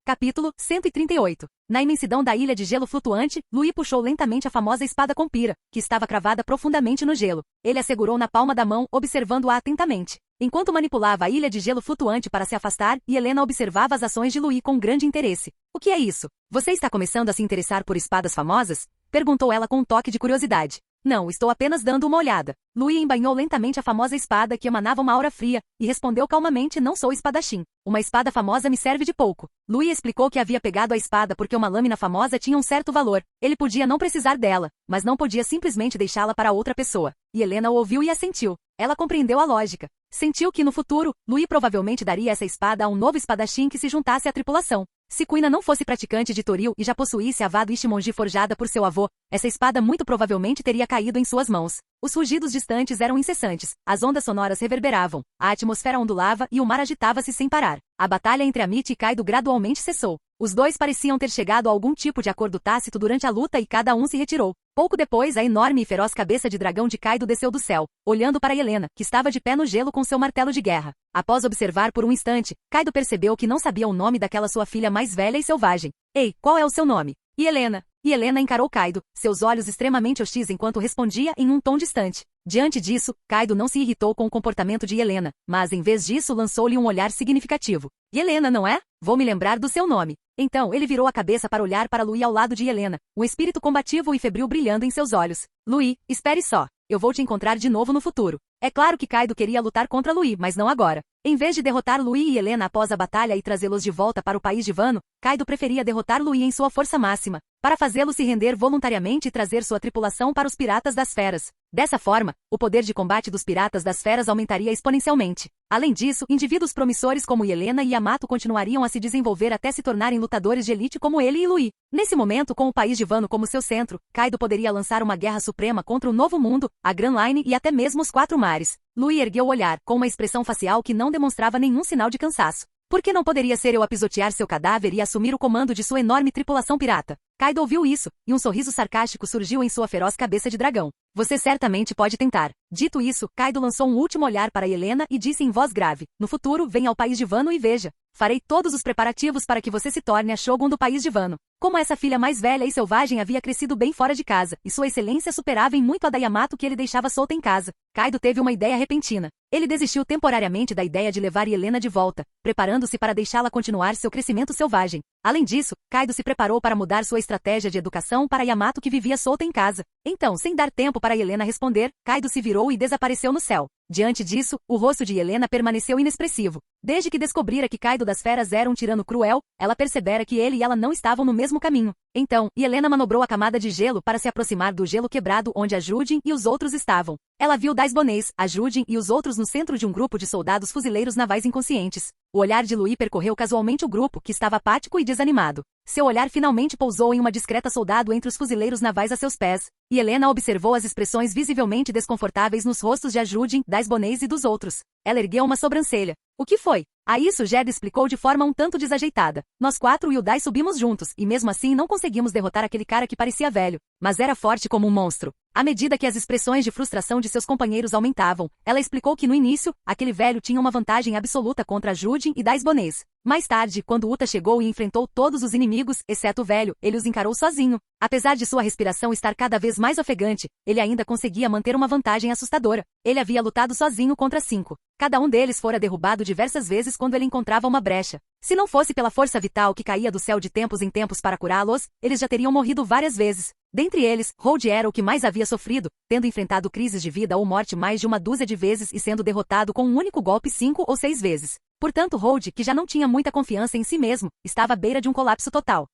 Capítulo 138. Na imensidão da ilha de gelo flutuante, Louis puxou lentamente a famosa espada com pira, que estava cravada profundamente no gelo. Ele a segurou na palma da mão, observando-a atentamente. Enquanto manipulava a ilha de gelo flutuante para se afastar, Yelena observava as ações de Louis com grande interesse. O que é isso? Você está começando a se interessar por espadas famosas? Perguntou ela com um toque de curiosidade. Não, estou apenas dando uma olhada. Louis embainhou lentamente a famosa espada que emanava uma aura fria, e respondeu calmamente: não sou espadachim. Uma espada famosa me serve de pouco. Louis explicou que havia pegado a espada porque uma lâmina famosa tinha um certo valor. Ele podia não precisar dela, mas não podia simplesmente deixá-la para outra pessoa. E Helena o ouviu e assentiu. Ela compreendeu a lógica. Sentiu que no futuro, Louis provavelmente daria essa espada a um novo espadachim que se juntasse à tripulação. Se Kuina não fosse praticante de Toril e já possuísse a vado Ishmonji forjada por seu avô, essa espada muito provavelmente teria caído em suas mãos. Os rugidos distantes eram incessantes, as ondas sonoras reverberavam, a atmosfera ondulava e o mar agitava-se sem parar. A batalha entre Amit e Kaido gradualmente cessou. Os dois pareciam ter chegado a algum tipo de acordo tácito durante a luta e cada um se retirou. Pouco depois, a enorme e feroz cabeça de dragão de Kaido desceu do céu, olhando para Helena, que estava de pé no gelo com seu martelo de guerra. Após observar por um instante, Kaido percebeu que não sabia o nome daquela sua filha mais velha e selvagem. Ei, qual é o seu nome? E Helena encarou Kaido, seus olhos extremamente hostis enquanto respondia em um tom distante. Diante disso, Kaido não se irritou com o comportamento de Helena, mas em vez disso lançou-lhe um olhar significativo. E Helena, não é? Vou me lembrar do seu nome. Então ele virou a cabeça para olhar para Louis ao lado de Helena, um espírito combativo e febril brilhando em seus olhos. Louis, espere só. Eu vou te encontrar de novo no futuro. É claro que Kaido queria lutar contra Louis, mas não agora. Em vez de derrotar Louis e Helena após a batalha e trazê-los de volta para o país de Wano, Kaido preferia derrotar Louis em sua força máxima, para fazê-lo se render voluntariamente e trazer sua tripulação para os Piratas das Feras. Dessa forma, o poder de combate dos Piratas das Feras aumentaria exponencialmente. Além disso, indivíduos promissores como Helena e Yamato continuariam a se desenvolver até se tornarem lutadores de elite como ele e Louis. Nesse momento, com o país de Wano como seu centro, Kaido poderia lançar uma guerra suprema contra o Novo Mundo, a Grand Line e até mesmo os Quatro Mares. Louis ergueu o olhar, com uma expressão facial que não demonstrava nenhum sinal de cansaço. Por que não poderia ser eu a pisotear seu cadáver e assumir o comando de sua enorme tripulação pirata? Kaido ouviu isso, e um sorriso sarcástico surgiu em sua feroz cabeça de dragão. Você certamente pode tentar. Dito isso, Kaido lançou um último olhar para Helena e disse em voz grave: no futuro, venha ao país de Wano e veja. Farei todos os preparativos para que você se torne a Shogun do país de Wano. Como essa filha mais velha e selvagem havia crescido bem fora de casa, e sua excelência superava em muito a da Yamato que ele deixava solta em casa, Kaido teve uma ideia repentina. Ele desistiu temporariamente da ideia de levar Helena de volta, preparando-se para deixá-la continuar seu crescimento selvagem. Além disso, Kaido se preparou para mudar sua estratégia de educação para Yamato que vivia solta em casa. Então, sem dar tempo para Helena responder, Kaido se virou e desapareceu no céu. Diante disso, o rosto de Helena permaneceu inexpressivo. Desde que descobrira que Kaido das Feras era um tirano cruel, ela percebera que ele e ela não estavam no mesmo caminho. Então, Helena manobrou a camada de gelo para se aproximar do gelo quebrado onde a Judin e os outros estavam. Ela viu Dais Bonês, a Judin e os outros no centro de um grupo de soldados fuzileiros navais inconscientes. O olhar de Louis percorreu casualmente o grupo, que estava apático e desanimado. Seu olhar finalmente pousou em uma discreta soldado entre os fuzileiros navais a seus pés, e Helena observou as expressões visivelmente desconfortáveis nos rostos de Ajudin, Dais Bonês e dos outros. Ela ergueu uma sobrancelha. O que foi? A isso Jed explicou de forma um tanto desajeitada. Nós quatro e o Dai subimos juntos, e mesmo assim não conseguimos derrotar aquele cara que parecia velho, mas era forte como um monstro. À medida que as expressões de frustração de seus companheiros aumentavam, ela explicou que no início, aquele velho tinha uma vantagem absoluta contra Judin e Dais Bonês. Mais tarde, quando Uta chegou e enfrentou todos os inimigos, exceto o velho, ele os encarou sozinho. Apesar de sua respiração estar cada vez mais ofegante, ele ainda conseguia manter uma vantagem assustadora. Ele havia lutado sozinho contra 5. Cada um deles fora derrubado diversas vezes quando ele encontrava uma brecha. Se não fosse pela força vital que caía do céu de tempos em tempos para curá-los, eles já teriam morrido várias vezes. Dentre eles, Hold era o que mais havia sofrido, tendo enfrentado crises de vida ou morte mais de uma dúzia de vezes e sendo derrotado com um único golpe 5 ou 6 vezes. Portanto, Hold, que já não tinha muita confiança em si mesmo, estava à beira de um colapso total.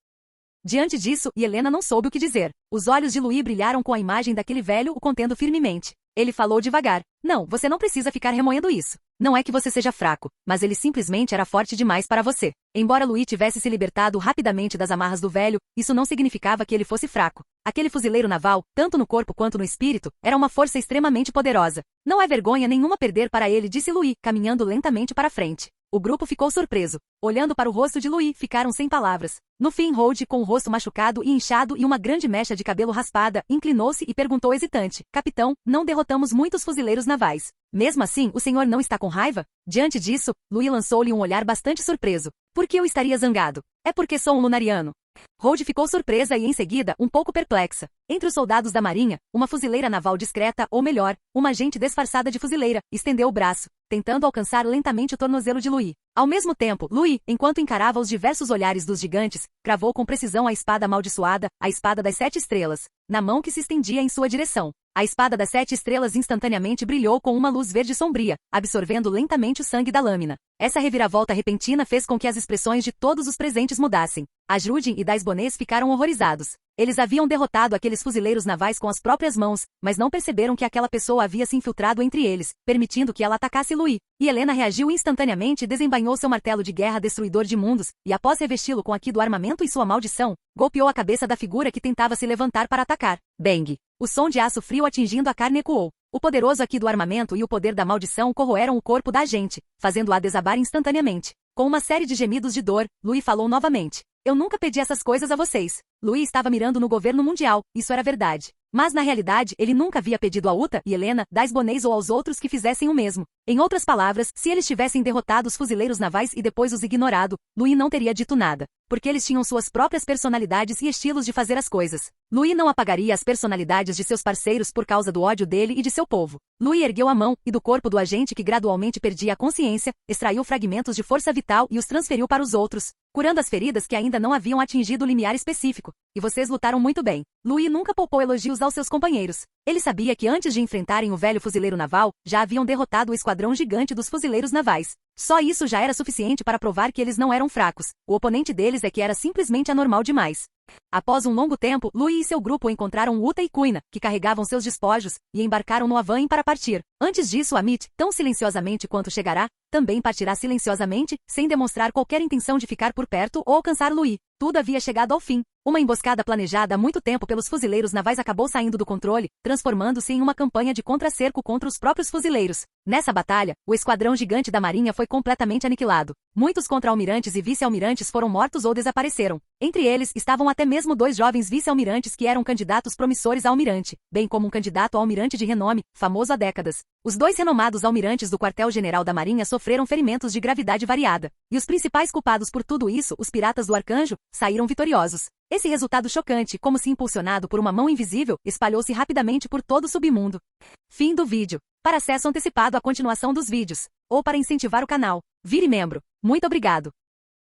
Diante disso, Helena não soube o que dizer. Os olhos de Louis brilharam com a imagem daquele velho o contendo firmemente. Ele falou devagar. Não, você não precisa ficar remoendo isso. Não é que você seja fraco, mas ele simplesmente era forte demais para você. Embora Louis tivesse se libertado rapidamente das amarras do velho, isso não significava que ele fosse fraco. Aquele fuzileiro naval, tanto no corpo quanto no espírito, era uma força extremamente poderosa. Não é vergonha nenhuma perder para ele, disse Louis, caminhando lentamente para frente. O grupo ficou surpreso. Olhando para o rosto de Louis, ficaram sem palavras. No fim, Hold, com o rosto machucado e inchado e uma grande mecha de cabelo raspada, inclinou-se e perguntou hesitante: Capitão, não derrotamos muitos fuzileiros navais. Mesmo assim, o senhor não está com raiva? Diante disso, Louis lançou-lhe um olhar bastante surpreso. Por que eu estaria zangado? É porque sou um lunariano. Hold ficou surpresa e, em seguida, um pouco perplexa. Entre os soldados da marinha, uma fuzileira naval discreta, ou melhor, uma agente disfarçada de fuzileira, estendeu o braço, tentando alcançar lentamente o tornozelo de Louis. Ao mesmo tempo, Louis, enquanto encarava os diversos olhares dos gigantes, cravou com precisão a espada amaldiçoada, a espada das 7 estrelas. na mão que se estendia em sua direção. A espada das 7 estrelas instantaneamente brilhou com uma luz verde sombria, absorvendo lentamente o sangue da lâmina. Essa reviravolta repentina fez com que as expressões de todos os presentes mudassem. Ajrudin e Daisbonês ficaram horrorizados. Eles haviam derrotado aqueles fuzileiros navais com as próprias mãos, mas não perceberam que aquela pessoa havia se infiltrado entre eles, permitindo que ela atacasse Louis. E Helena reagiu instantaneamente e desembainhou seu martelo de guerra destruidor de mundos, e após revesti-lo com aqui do armamento e sua maldição, golpeou a cabeça da figura que tentava se levantar para atacar. Bang! O som de aço frio atingindo a carne ecoou. O poderoso aqui do armamento e o poder da maldição corroeram o corpo da agente, fazendo-a desabar instantaneamente. Com uma série de gemidos de dor, Louis falou novamente. Eu nunca pedi essas coisas a vocês. Louis estava mirando no governo mundial, isso era verdade. Mas na realidade, ele nunca havia pedido a Uta e Helena, Daisbonês ou aos outros que fizessem o mesmo. Em outras palavras, se eles tivessem derrotado os fuzileiros navais e depois os ignorado, Louis não teria dito nada. Porque eles tinham suas próprias personalidades e estilos de fazer as coisas. Louis não apagaria as personalidades de seus parceiros por causa do ódio dele e de seu povo. Louis ergueu a mão, e do corpo do agente que gradualmente perdia a consciência, extraiu fragmentos de força vital e os transferiu para os outros, curando as feridas que ainda não haviam atingido o limiar específico. E vocês lutaram muito bem. Louis nunca poupou elogios aos seus companheiros. Ele sabia que antes de enfrentarem o velho fuzileiro naval, já haviam derrotado o esquadrão gigante dos fuzileiros navais. Só isso já era suficiente para provar que eles não eram fracos. O oponente deles é que era simplesmente anormal demais. Após um longo tempo, Louis e seu grupo encontraram Uta e Kuina, que carregavam seus despojos, e embarcaram no Avain para partir. Antes disso, Amit, tão silenciosamente quanto chegará, também partirá silenciosamente, sem demonstrar qualquer intenção de ficar por perto ou alcançar Louis. Tudo havia chegado ao fim. Uma emboscada planejada há muito tempo pelos fuzileiros navais acabou saindo do controle, transformando-se em uma campanha de contra-cerco contra os próprios fuzileiros. Nessa batalha, o esquadrão gigante da marinha foi completamente aniquilado. Muitos contra-almirantes e vice-almirantes foram mortos ou desapareceram. Entre eles, estavam até mesmo 2 jovens vice-almirantes que eram candidatos promissores a almirante, bem como um candidato a almirante de renome, famoso há décadas. Os 2 renomados almirantes do quartel-general da marinha sofreram ferimentos de gravidade variada. E os principais culpados por tudo isso, os piratas do Arcanjo, saíram vitoriosos. Esse resultado chocante, como se impulsionado por uma mão invisível, espalhou-se rapidamente por todo o submundo. Fim do vídeo. Para acesso antecipado à continuação dos vídeos, ou para incentivar o canal, vire membro. Muito obrigado.